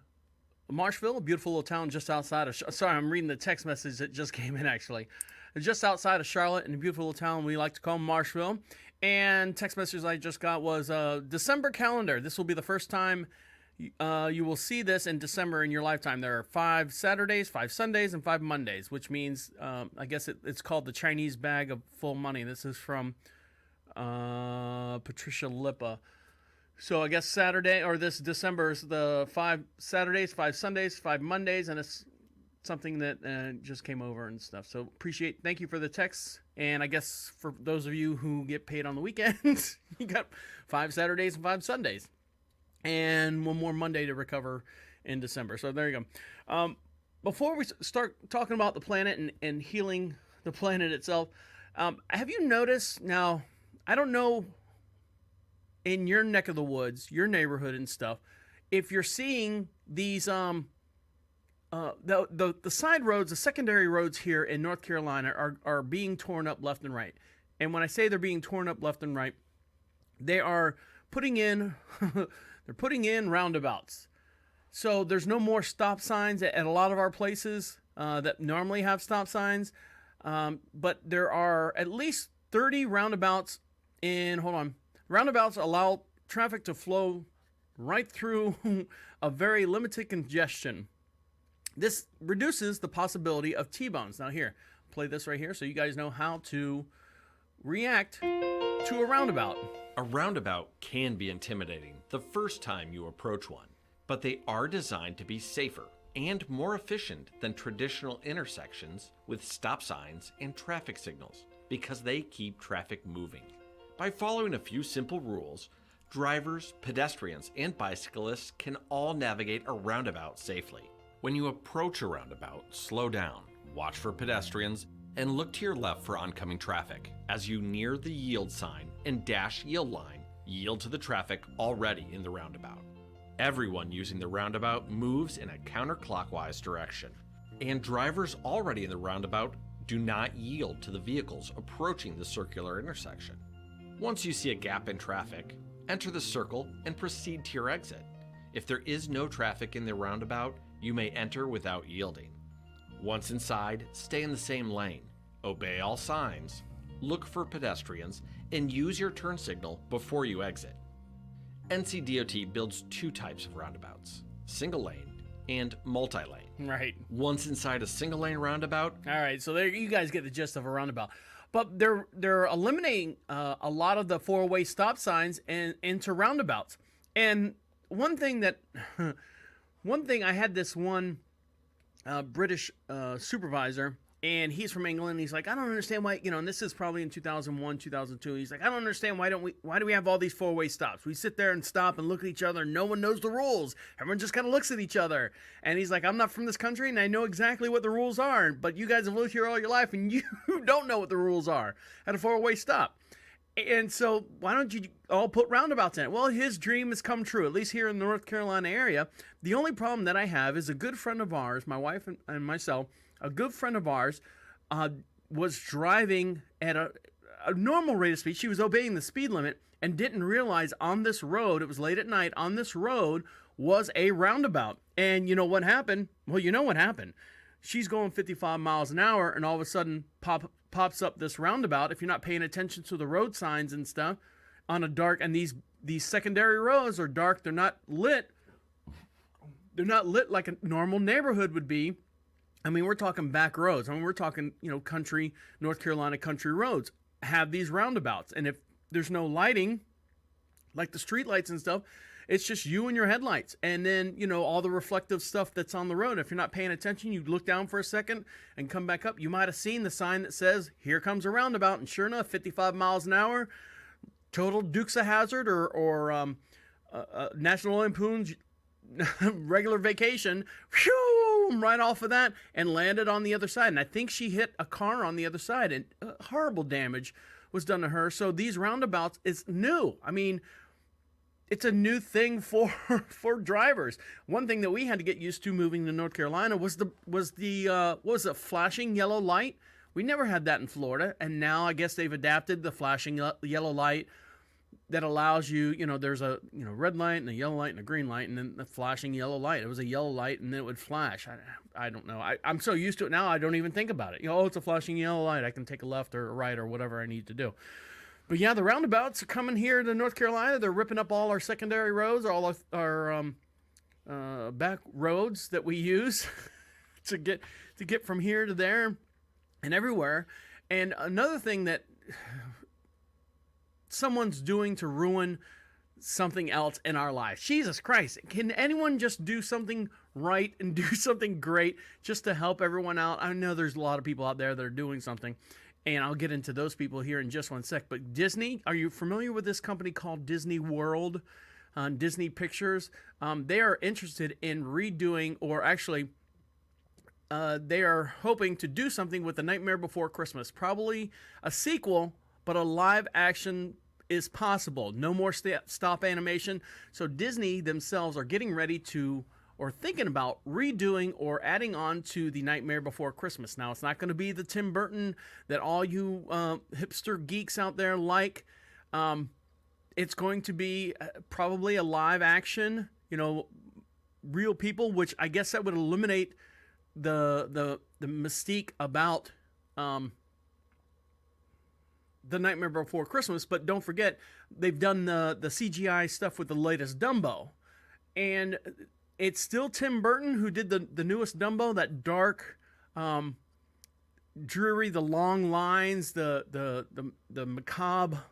Marshville, a beautiful little town just outside of. Sorry, I'm reading the text message that just came in. Actually, just outside of Charlotte, in a beautiful little town we like to call Marshville. And text message I just got was December calendar. This will be the first time you will see this in December in your lifetime. There are 5 Saturdays, 5 Sundays, and 5 Mondays, which means I guess it's called the Chinese bag of full money. This is from Patricia Lippa. So I guess Saturday, or this December, is the 5 Saturdays, 5 Sundays, 5 Mondays, and it's something that just came over and stuff. So thank you for the texts. And I guess for those of you who get paid on the weekends, you got 5 Saturdays and 5 Sundays. And one more Monday to recover in December. So there you go. Before we start talking about the planet and healing the planet itself, have you noticed, now, I don't know, in your neck of the woods, your neighborhood and stuff, if you're seeing these the side roads, the secondary roads here in North Carolina are being torn up left and right. And when I say they're being torn up left and right, they are putting in they're putting in roundabouts. So there's no more stop signs at a lot of our places that normally have stop signs. But there are at least 30 roundabouts Roundabouts allow traffic to flow right through a very limited congestion. This reduces the possibility of T-bones. Now here, play this right here so you guys know how to react to a roundabout. A roundabout can be intimidating the first time you approach one, but they are designed to be safer and more efficient than traditional intersections with stop signs and traffic signals because they keep traffic moving. By following a few simple rules, drivers, pedestrians, and bicyclists can all navigate a roundabout safely. When you approach a roundabout, slow down, watch for pedestrians, and look to your left for oncoming traffic. As you near the yield sign and dash yield line, yield to the traffic already in the roundabout. Everyone using the roundabout moves in a counterclockwise direction, and drivers already in the roundabout do not yield to the vehicles approaching the circular intersection. Once you see a gap in traffic, enter the circle and proceed to your exit. If there is no traffic in the roundabout, you may enter without yielding. Once inside, stay in the same lane, obey all signs, look for pedestrians, and use your turn signal before you exit. NCDOT builds 2 types of roundabouts, single lane and multi-lane. Right. Once inside a single lane roundabout. All right, so there you guys get the gist of a roundabout. But they're eliminating a lot of the 4-way stop signs into roundabouts. And one thing I had this one British supervisor, and he's from England. He's like, I don't understand why, and this is probably in 2001, 2002. He's like, I don't understand why do we have all these 4-way stops? We sit there and stop and look at each other. And no one knows the rules. Everyone just kind of looks at each other. And he's like, I'm not from this country, and I know exactly what the rules are. But you guys have lived here all your life, and you don't know what the rules are at a 4-way stop. And so why don't you all put roundabouts in it? Well, his dream has come true, at least here in the North Carolina area. The only problem that I have is a good friend of ours, my wife and myself, a good friend of ours was driving at a normal rate of speed. She was obeying the speed limit and didn't realize on this road, it was late at night, on this road was a roundabout. And you know what happened? Well, you know what happened. She's going 55 miles an hour, and all of a sudden pops up this roundabout. If you're not paying attention to the road signs and stuff on a dark, and these secondary roads are dark, they're not lit. They're not lit like a normal neighborhood would be. I mean, we're talking back roads. I mean, we're talking, country, North Carolina country roads have these roundabouts. And if there's no lighting, like the street lights and stuff, it's just you and your headlights. And then, all the reflective stuff that's on the road. If you're not paying attention, you look down for a second and come back up. You might have seen the sign that says, here comes a roundabout. And sure enough, 55 miles an hour, total Dukes of Hazzard or National Lampoon's Regular Vacation, right off of that and landed on the other side. And I think she hit a car on the other side, and horrible damage was done to her. So these roundabouts is new. I mean, it's a new thing for drivers. One thing that we had to get used to moving to North Carolina was the flashing yellow light. We never had that in Florida, and now I guess they've adapted the flashing yellow light that allows you, there's a red light and a yellow light and a green light and then the flashing yellow light. It was a yellow light and then it would flash. I don't know. I'm so used to it now I don't even think about it. It's a flashing yellow light. I can take a left or a right or whatever I need to do. But yeah, the roundabouts are coming here to North Carolina. They're ripping up all our secondary roads, all our back roads that we use to get from here to there and everywhere. And another thing that someone's doing to ruin something else in our lives. Jesus Christ, can anyone just do something right and do something great just to help everyone out? I know there's a lot of people out there that are doing something, and I'll get into those people here in just one sec. But Disney, are you familiar with this company called Disney World on Disney Pictures? They are interested in redoing, or actually they are hoping to do something with The Nightmare Before Christmas. Probably a sequel, but a live action is possible. No more stop animation. So Disney themselves are getting ready to, or thinking about redoing or adding on to The Nightmare Before Christmas. Now, it's not going to be the Tim Burton that all you hipster geeks out there like. It's going to be probably a live action, real people, which I guess that would eliminate the mystique about The Nightmare Before Christmas. But don't forget, they've done the CGI stuff with the latest Dumbo, and it's still Tim Burton who did the newest Dumbo, that dark, dreary, the long lines, the macabre,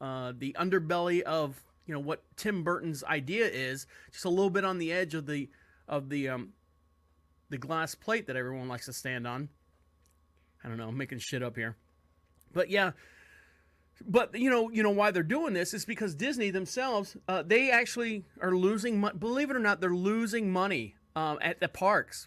the underbelly of what Tim Burton's idea is, just a little bit on the edge of the glass plate that everyone likes to stand on. I don't know, I'm making shit up here, but yeah. But you know why they're doing this is because Disney themselves, they actually are losing money. Believe it or not, they're losing money at the parks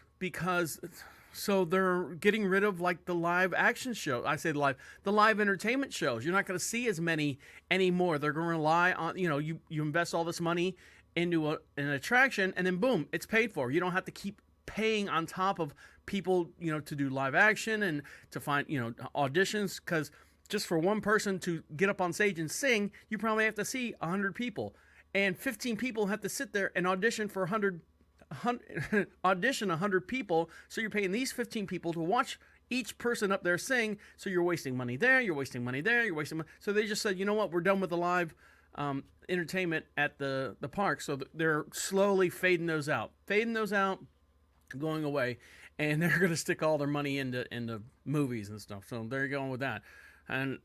so they're getting rid of like the live action show. I say the live entertainment shows. You're not going to see as many anymore. They're going to rely on, you invest all this money into an attraction and then boom, it's paid for. You don't have to keep paying on top of people, to do live action and to find, auditions, because just for one person to get up on stage and sing, you probably have to see 100 people, and 15 people have to sit there and audition for 100 people. So you're paying these 15 people to watch each person up there sing. So you're wasting money there. You're wasting money there. You're wasting money. So they just said, you know what? We're done with the live entertainment at the park. So they're slowly fading those out, going away, and they're going to stick all their money into movies and stuff. So there you go with that. And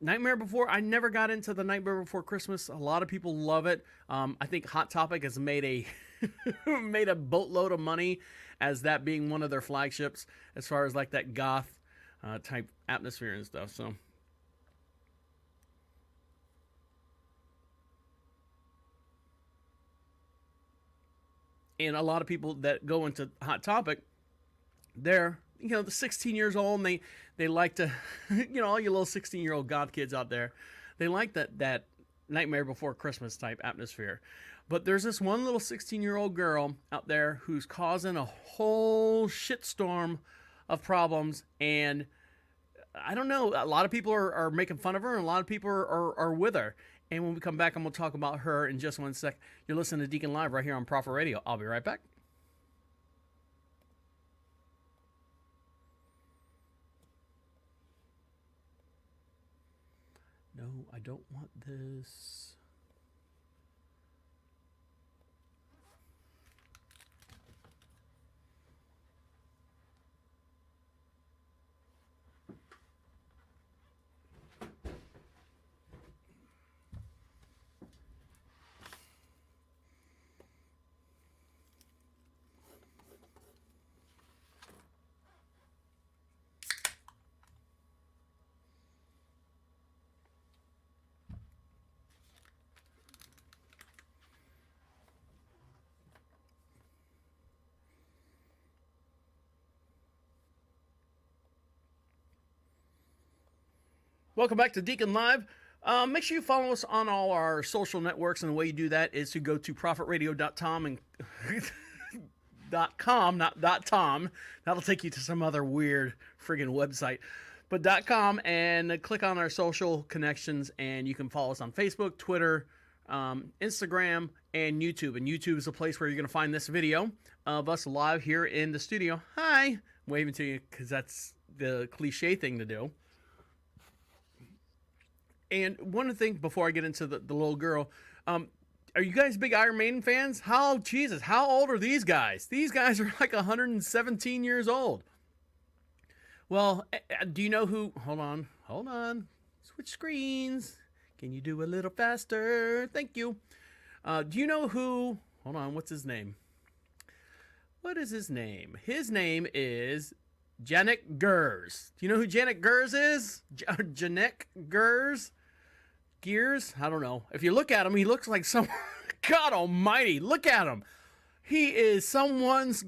Nightmare Before, I never got into The Nightmare Before Christmas. A lot of people love it. I think Hot Topic has made a made a boatload of money as that being one of their flagships as far as like that goth type atmosphere and stuff. So and a lot of people that go into Hot Topic, they're the 16 years old, and they like to, all you little 16-year-old goth kids out there, they like that Nightmare Before Christmas type atmosphere. But there's this one little 16-year-old girl out there who's causing a whole shitstorm of problems, and I don't know, a lot of people are making fun of her, and a lot of people are with her. And when we come back, I'm going to talk about her in just one sec. You're listening to Deacon Live right here on Prophet Radio. I'll be right back. No, I don't want this. Welcome back to Deacon Live. Make sure you follow us on all our social networks, and the way you do that is to go to prophetradio.com and .com, not .tom. That'll take you to some other weird friggin' website. But .com, and click on our social connections, and you can follow us on Facebook, Twitter, Instagram, and YouTube. And YouTube is a place where you're going to find this video of us live here in the studio. Hi! I'm waving to you because that's the cliche thing to do. And one of the things, before I get into the little girl, are you guys big Iron Maiden fans? How old are these guys? These guys are like 117 years old. Well, do you know who... Hold on. Switch screens. Can you do a little faster? Thank you. Do you know who... Hold on, what's his name? What is his name? His name is Janek Gers. Do you know who Janek Gers is? Janek Gers? Gears? I don't know. If you look at him, he looks like someone... God almighty, look at him. He is someone's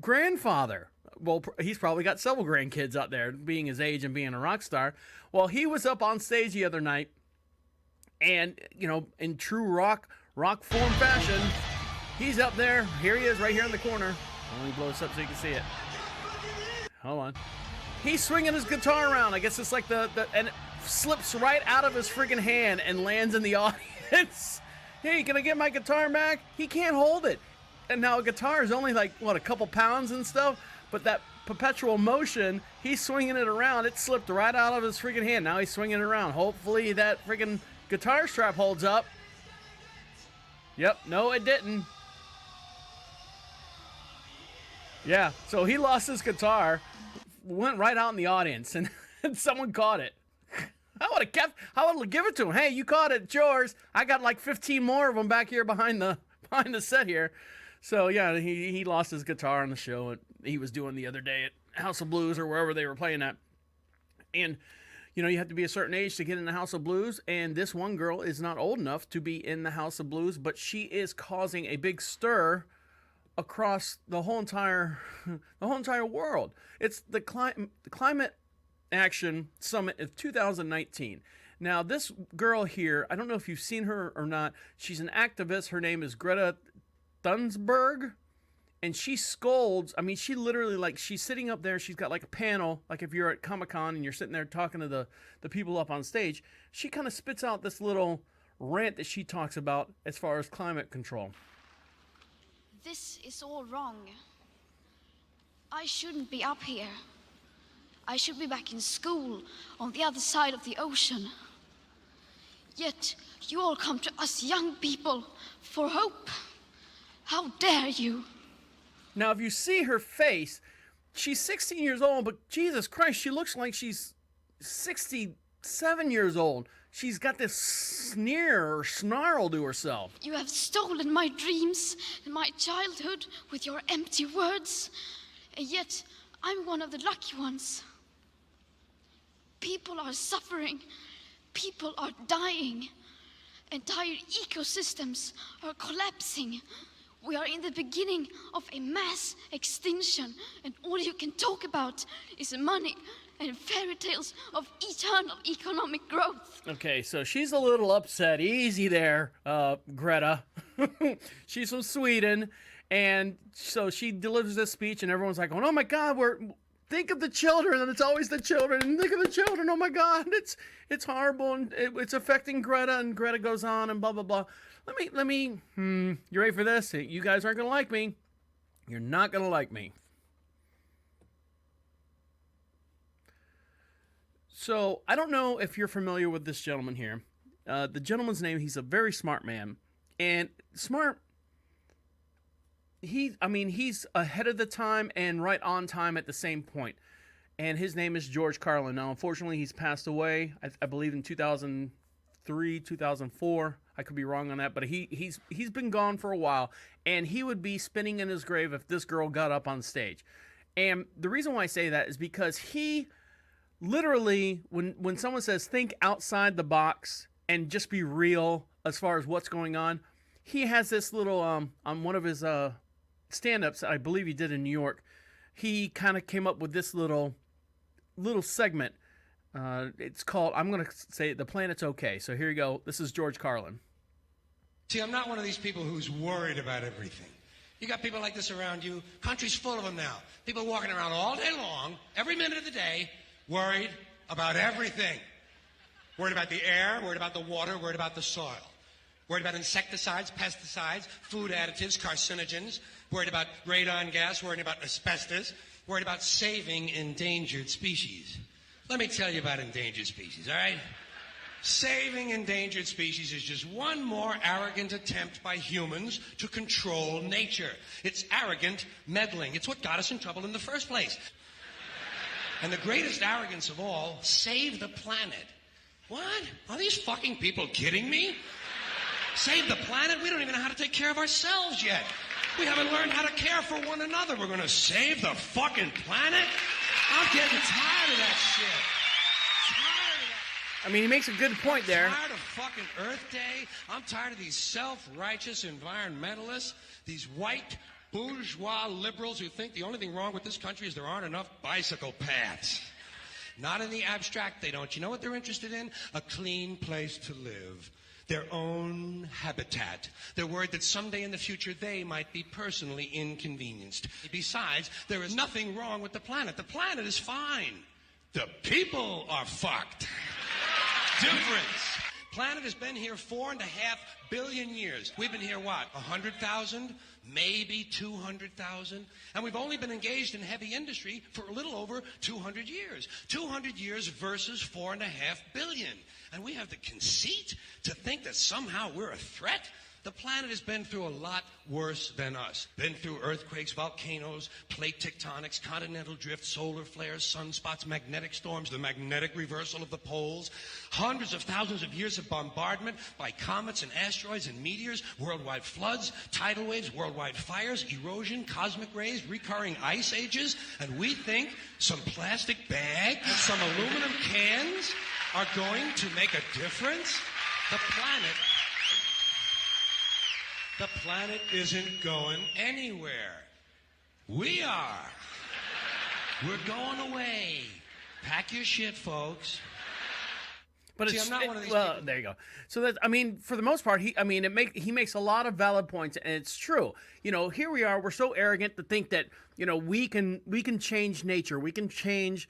grandfather. Well, he's probably got several grandkids out there, being his age and being a rock star. Well, he was up on stage the other night, and, you know, in true rock form fashion, he's up there. Here he is, right here in the corner. Let me blow this up so you can see it. Hold on. He's swinging his guitar around. I guess it's like and it slips right out of his friggin' hand and lands in the audience. Hey, can I get my guitar back? He can't hold it. And now a guitar is only like, what, a couple pounds and stuff? But that perpetual motion, he's swinging it around. It slipped right out of his friggin' hand. Now he's swinging it around. Hopefully that friggin' guitar strap holds up. Yep, no, it didn't. Yeah, so he lost his guitar, went right out in the audience, and someone caught it. I would have give it to him. Hey, you caught it, it's yours. I got like 15 more of them back here behind the set here. So yeah, he lost his guitar on the show he was doing the other day at House of Blues or wherever they were playing at. And you know, you have to be a certain age to get in the House of Blues, and this one girl is not old enough to be in the House of Blues, but she is causing a big stir across the whole entire world. It's the Climate Action Summit of 2019. Now, this girl here, I don't know if you've seen her or not. She's an activist. Her name is Greta Thunberg, and she scolds. I mean, she literally, like, she's sitting up there. She's got like a panel, like if you're at Comic-Con and you're sitting there talking to the people up on stage. She kind of spits out this little rant that she talks about as far as climate control. This is all wrong. I shouldn't be up here. I should be back in school on the other side of the ocean. Yet you all come to us young people for hope. How dare you? Now, if you see her face, she's 16 years old, but Jesus Christ, she looks like she's 67 years old. She's got this sneer or snarl to herself. You have stolen my dreams and my childhood with your empty words, and yet I'm one of the lucky ones. People are suffering, people are dying, entire ecosystems are collapsing. We are in the beginning of a mass extinction, and all you can talk about is money and fairy tales of eternal economic growth. Okay, so she's a little upset. Easy there, Greta. She's from Sweden, and so she delivers this speech, and everyone's like, oh my God, think of the children, and it's always the children, and think of the children, oh my God, it's horrible, and it's affecting Greta, and Greta goes on, and blah, blah, blah. Let me, you ready for this? You guys aren't going to like me. You're not going to like me. So, I don't know if you're familiar with this gentleman here. The gentleman's name, he's a very smart man. And smart, he's ahead of the time and right on time at the same point. And his name is George Carlin. Now, unfortunately, he's passed away, I believe in 2003, 2004. I could be wrong on that, but he's been gone for a while, and he would be spinning in his grave if this girl got up on stage. And the reason why I say that is because he literally, when someone says think outside the box and just be real as far as what's going on, he has this little on one of his stand-ups, I believe he did in New York, he kind of came up with this little segment. It's called, I'm going to say, The Planet's Okay. So here you go. This is George Carlin. See, I'm not one of these people who's worried about everything. You got people like this around you. Country's full of them now. People walking around all day long, every minute of the day, worried about everything. Worried about the air, worried about the water, worried about the soil. Worried about insecticides, pesticides, food additives, carcinogens. Worried about radon gas, worried about asbestos. Worried about saving endangered species. Let me tell you about endangered species, all right? Saving endangered species is just one more arrogant attempt by humans to control nature. It's arrogant meddling. It's what got us in trouble in the first place. And the greatest arrogance of all, save the planet. What? Are these fucking people kidding me? Save the planet? We don't even know how to take care of ourselves yet. We haven't learned how to care for one another. We're going to save the fucking planet? I'm getting tired of that shit. I mean, he makes a good point there. I'm tired of fucking Earth Day. I'm tired of these self-righteous environmentalists, these white bourgeois liberals who think the only thing wrong with this country is there aren't enough bicycle paths. Not in the abstract, they don't. You know what they're interested in? A clean place to live. Their own habitat. They're worried that someday in the future they might be personally inconvenienced. Besides, there is nothing wrong with the planet. The planet is fine. The people are fucked. Difference. Planet has been here 4.5 billion years. We've been here, what, 100,000? Maybe 200,000? And we've only been engaged in heavy industry for a little over 200 years. 200 years versus 4.5 billion. And we have the conceit to think that somehow we're a threat? The planet has been through a lot worse than us. Been through earthquakes, volcanoes, plate tectonics, continental drift, solar flares, sunspots, magnetic storms, the magnetic reversal of the poles, hundreds of thousands of years of bombardment by comets and asteroids and meteors, worldwide floods, tidal waves, worldwide fires, erosion, cosmic rays, recurring ice ages, and we think some plastic bag and some aluminum cans are going to make a difference? The planet isn't going anywhere. We are. We're going away. Pack your shit, folks. But See, I'm not one of these well, people. there you go. So that, I mean, for the most part, he makes a lot of valid points, and it's true. You know, here we are. We're so arrogant to think that, you know, we can change nature. We can change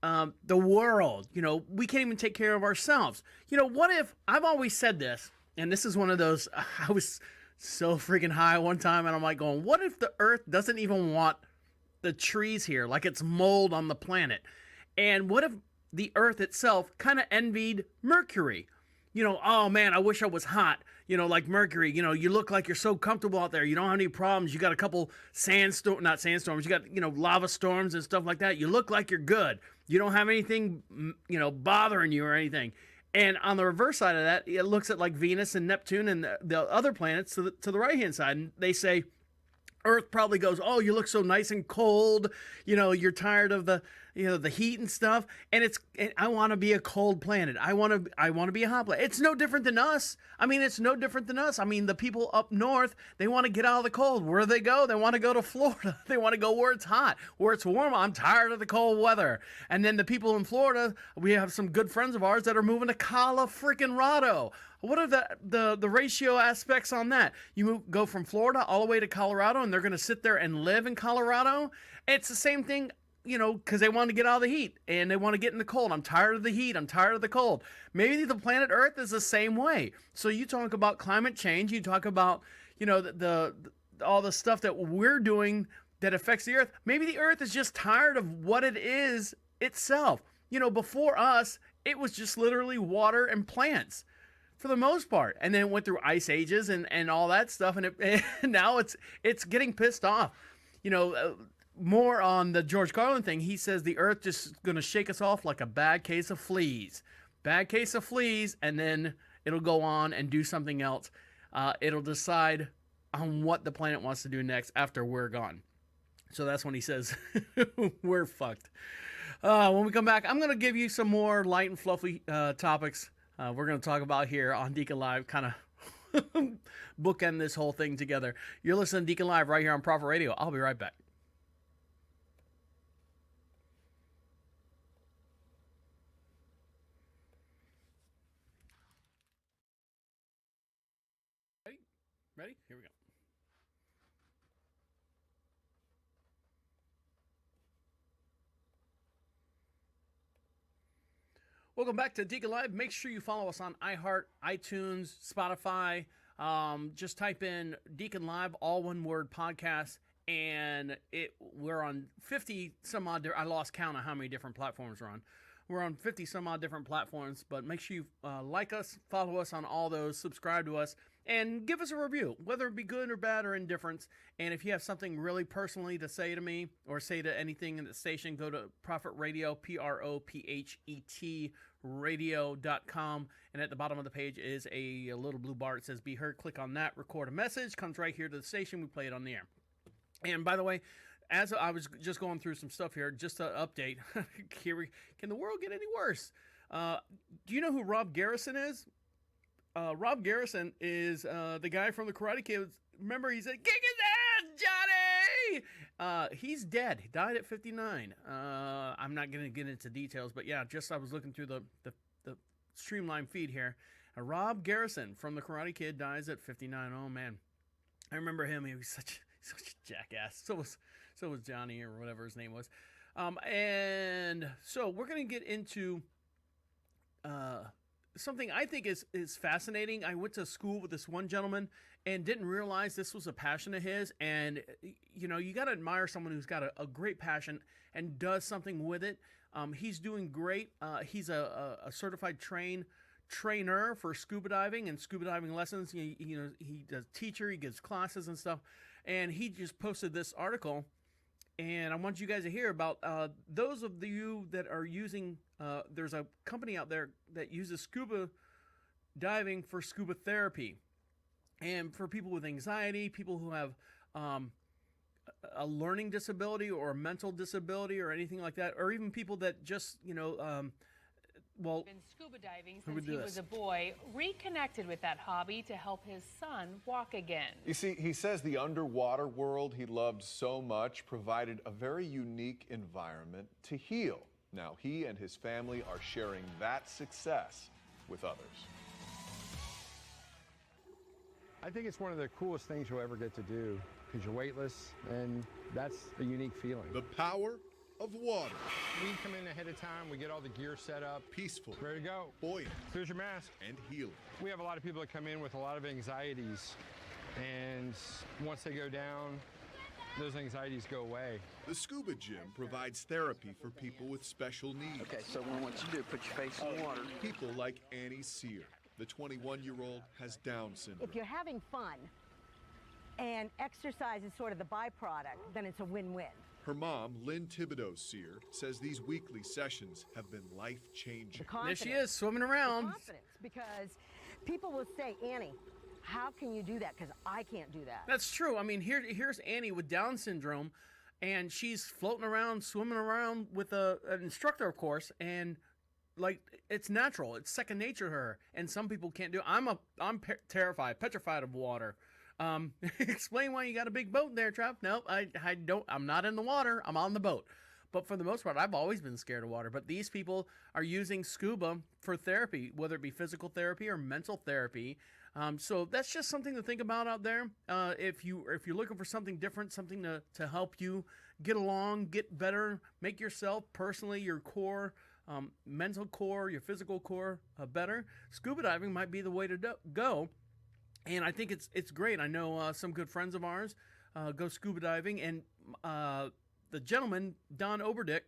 the world. You know, we can't even take care of ourselves. You know, what if, I've always said this, and this is one of those, I was so freaking high one time, and I'm like going, what if the earth doesn't even want the trees here, like it's mold on the planet? And what if the earth itself kind of envied Mercury? You know, oh man, I wish I was hot, you know, like Mercury. You know, you look like you're so comfortable out there. You don't have any problems. You got a couple not sandstorms, you got, you know, lava storms and stuff like that. You look like you're good. You don't have anything, you know, bothering you or anything. And on the reverse side of that, it looks at like Venus and Neptune and the other planets to the right-hand side. And they say, Earth probably goes, oh, you look so nice and cold. You know, you're tired of the heat and stuff. And I want to be a cold planet. I want to be a hot planet. It's no different than us. I mean, it's no different than us. I mean, the people up north, they want to get out of the cold. Where do they go? They want to go to Florida. They want to go where it's hot, where it's warm. I'm tired of the cold weather. And then the people in Florida, we have some good friends of ours that are moving to Colorado. What are the ratio aspects on that? You go from Florida all the way to Colorado, and they're going to sit there and live in Colorado? It's the same thing, you know, because they want to get out of the heat, and they want to get in the cold. I'm tired of the heat. I'm tired of the cold. Maybe the planet Earth is the same way. So you talk about climate change. You talk about, you know, all the stuff that we're doing that affects the Earth. Maybe the Earth is just tired of what it is itself. You know, before us, it was just literally water and plants, for the most part, and then it went through ice ages and all that stuff, and now it's getting pissed off. You know, more on the George Carlin thing. He says the Earth just going to shake us off like a bad case of fleas, and then it'll go on and do something else. It'll decide on what the planet wants to do next after we're gone. So that's when he says we're fucked. When we come back, I'm going to give you some more light and fluffy topics. We're going to talk about here on Deacon Live, kind of bookend this whole thing together. You're listening to Deacon Live right here on Prophet Radio. I'll be right back. Ready? Here we go. Welcome back to Deacon Live. Make sure you follow us on iHeart, iTunes, Spotify. Just type in Deacon Live, all one word podcast, and we're on 50 some odd. I lost count of how many different platforms we're on. We're on 50 some odd different platforms, but make sure you like us, follow us on all those, subscribe to us, and give us a review, whether it be good or bad or indifference. And if you have something really personally to say to me or say to anything in the station, go to Prophet Radio, PROPHET radio.com. And at the bottom of the page is a little blue bar. It says Be Heard. Click on that, record a message, comes right here to the station. We play it on the air. And by the way, as I was just going through some stuff here, just to update, can the world get any worse? Do you know who Rob Garrison is? Rob Garrison is the guy from the Karate Kid. Remember, he said, "Kick his ass, Johnny!" He's dead. He died at 59. I'm not going to get into details, but yeah, just I was looking through the Streamline feed here. Rob Garrison from the Karate Kid dies at 59. Oh, man. I remember him. He was such a jackass. So was Johnny, or whatever his name was. And so we're going to get into something I think is fascinating. I went to school with this one gentleman and didn't realize this was a passion of his. And, you know, you got to admire someone who's got a great passion and does something with it. He's doing great. He's a certified trainer for scuba diving and scuba diving lessons. He does teacher, he gives classes and stuff. And he just posted this article. And I want you guys to hear about those of you that are using, there's a company out there that uses scuba diving for scuba therapy. And for people with anxiety, people who have a learning disability or a mental disability or anything like that, or even people that just, been scuba diving since he was a boy, reconnected with that hobby to help his son walk again. You see, he says the underwater world he loved so much provided a very unique environment to heal. Now, he and his family are sharing that success with others. I think it's one of the coolest things you'll ever get to do because you're weightless, and that's a unique feeling. The power of water. We come in ahead of time, we get all the gear set up. Peaceful. Ready to go. Buoyant. Here's your mask. And healing. We have a lot of people that come in with a lot of anxieties, and once they go down, those anxieties go away. The Scuba Gym provides therapy for people with special needs. Okay, so what you do, put your face in the water. People like Annie Sear. The 21-year-old has Down syndrome. If you're having fun and exercise is sort of the byproduct, then it's a win-win. Her mom, Lynn Thibodeau Sear, says these weekly sessions have been life-changing. There she is, swimming around. The confidence, because people will say, Annie, how can you do that? Because I can't do that. That's true. I mean, here's Annie with Down syndrome, and she's floating around, swimming around with an instructor, of course, and like it's natural. It's second nature to her, and some people can't do it. I'm terrified, petrified of water. Explain why you got a big boat there, Trav. No, I don't. I'm not in the water. I'm on the boat. But for the most part, I've always been scared of water. But these people are using scuba for therapy, whether it be physical therapy or mental therapy. So that's just something to think about out there. If you're looking for something different, something to help you get along, get better, make yourself personally, your core, mental core, your physical core better, scuba diving might be the way to go. And I think it's great. I know some good friends of ours go scuba diving, and the gentleman, Don Oberdick,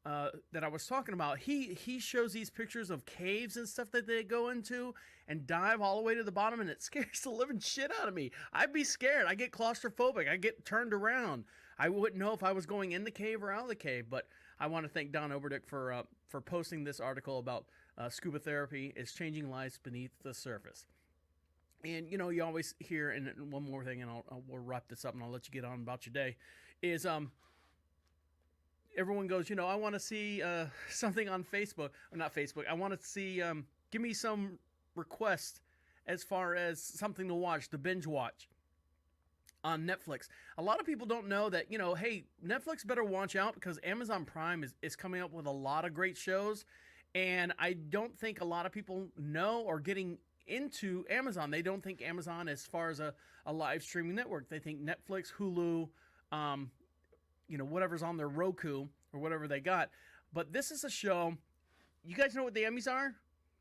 that I was talking about, he shows these pictures of caves and stuff that they go into and dive all the way to the bottom, and it scares the living shit out of me. I'd be scared. I get claustrophobic. I get turned around. I wouldn't know if I was going in the cave or out of the cave, but I want to thank Don Oberdick for posting this article about scuba therapy is changing lives beneath the surface. And, you know, you always hear, and one more thing, and we'll wrap this up and I'll let you get on about your day, is everyone goes, you know, I want to see something on Facebook. Or not Facebook. I want to see, give me some requests as far as something to watch, to binge watch on Netflix. A lot of people don't know that, you know, hey, Netflix better watch out because Amazon Prime is coming up with a lot of great shows. And I don't think a lot of people know or getting into Amazon. They don't think Amazon as far as a live streaming network. They think Netflix, Hulu, you know, whatever's on their Roku or whatever they got. But this is a show you guys know what the Emmys are?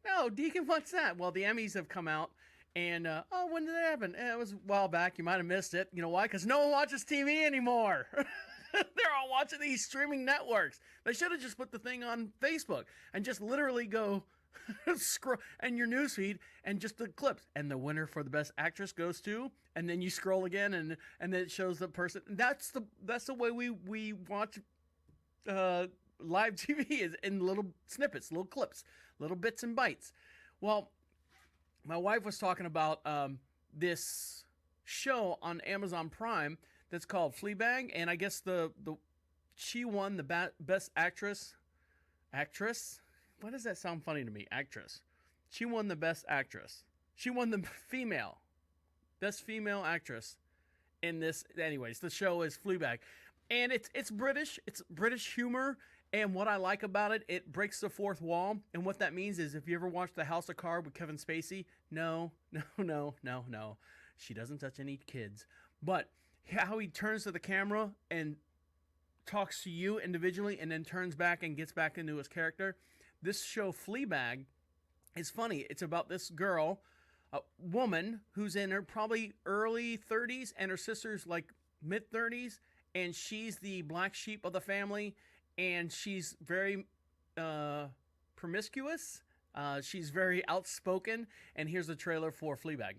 No, Deacon, what's that? Well, the Emmys have come out, and when did that happen? It was a while back. You might have missed it. You know why? Because no one watches TV anymore. They're all watching these streaming networks. They should have just put the thing on Facebook and just literally go scroll in your newsfeed and just the clips. And the winner for the best actress goes to, and then you scroll again and then it shows the person. That's the way we watch live TV, is in little snippets, little clips, little bits and bytes. Well, my wife was talking about this show on Amazon Prime that's called Fleabag, and I guess she won the best actress. Why does that sound funny to me? Actress. She won the best actress. She won the best female actress in this. Anyways, the show is Fleabag, and it's British. It's British humor, and what I like about it, it breaks the fourth wall. And what that means is, if you ever watched The House of Cards with Kevin Spacey, no, she doesn't touch any kids, but how he turns to the camera and talks to you individually and then turns back and gets back into his character. This show, Fleabag, is funny. It's about this girl, a woman who's in her probably early 30s and her sister's like mid 30s, and she's the black sheep of the family, and she's very promiscuous. She's very outspoken, and here's the trailer for Fleabag.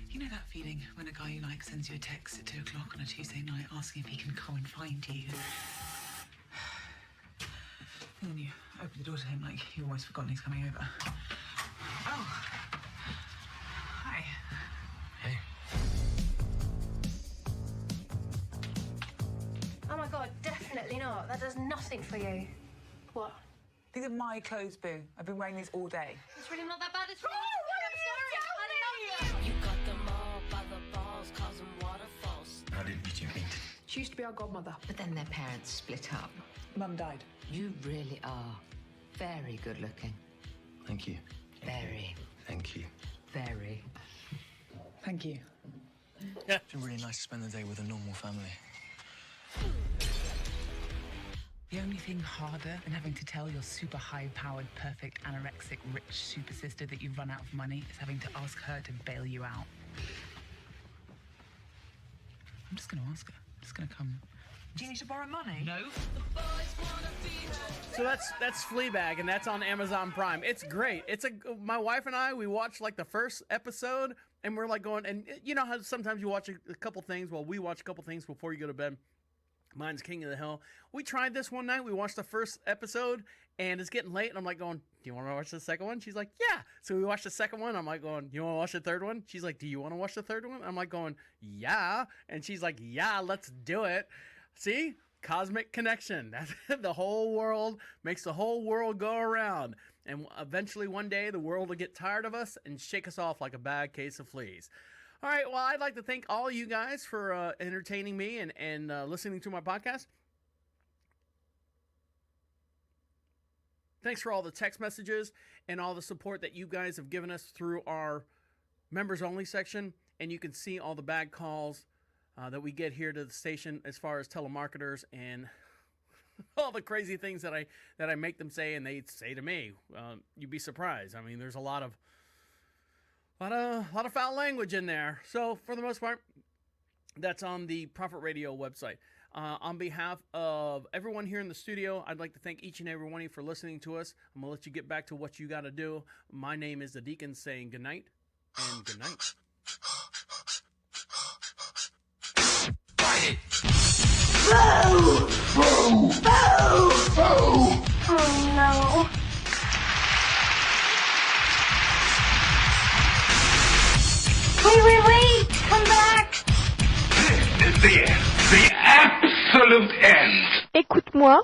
You know that feeling when a guy you like sends you a text at 2 o'clock on a Tuesday night asking if he can come and find you? And then you open the door to him like you've almost forgotten he's coming over. Oh. Hi. Hey. Oh my God, definitely not. That does nothing for you. What? These are my clothes, Boo. I've been wearing these all day. It's really not that bad. It's really I'm sorry. I love you. You got them all by the balls, causing waterfalls. How did you meet? She used to be our godmother. But then their parents split up. Mum died. You really are very good looking. Thank you. Very. Thank you. Very. Thank you. It's been really nice to spend the day with a normal family. The only thing harder than having to tell your super high-powered, perfect, anorexic, rich super sister that you've run out of money is having to ask her to bail you out. I'm just going to ask her. I'm just going to come. Do you need to borrow money? No. So that's Fleabag, and that's on Amazon Prime. It's great. My wife and I, we watched like the first episode, and we're like going, and you know how sometimes you watch a couple things. Well, we watch a couple things before you go to bed. Mine's King of the Hill. We tried this one night. We watched the first episode, and it's getting late, and I'm like going, do you want to watch the second one? She's like, yeah. So we watched the second one. I'm like going, you want to watch the third one? She's like, do you want to watch the third one? I'm like going, yeah. And she's like, yeah, let's do it. See? Cosmic connection. That's the whole world makes the whole world go around. And eventually one day the world will get tired of us and shake us off like a bad case of fleas. All right, well, I'd like to thank all you guys for entertaining me and listening to my podcast. Thanks for all the text messages and all the support that you guys have given us through our members-only section. And you can see all the bad calls that we get here to the station as far as telemarketers and all the crazy things that I make them say and they say to me. You'd be surprised. I mean, there's a lot of foul language in there. So for the most part, that's on the Prophet Radio website. On behalf of everyone here in the studio, I'd like to thank each and every one of you for listening to us. I'm going to let you get back to what you got to do. My name is the Deacon saying good night and good night. Boo! Boo! Boo! Boo! Oh no. Wait! Come back! This is the end. The absolute end. Écoute-moi.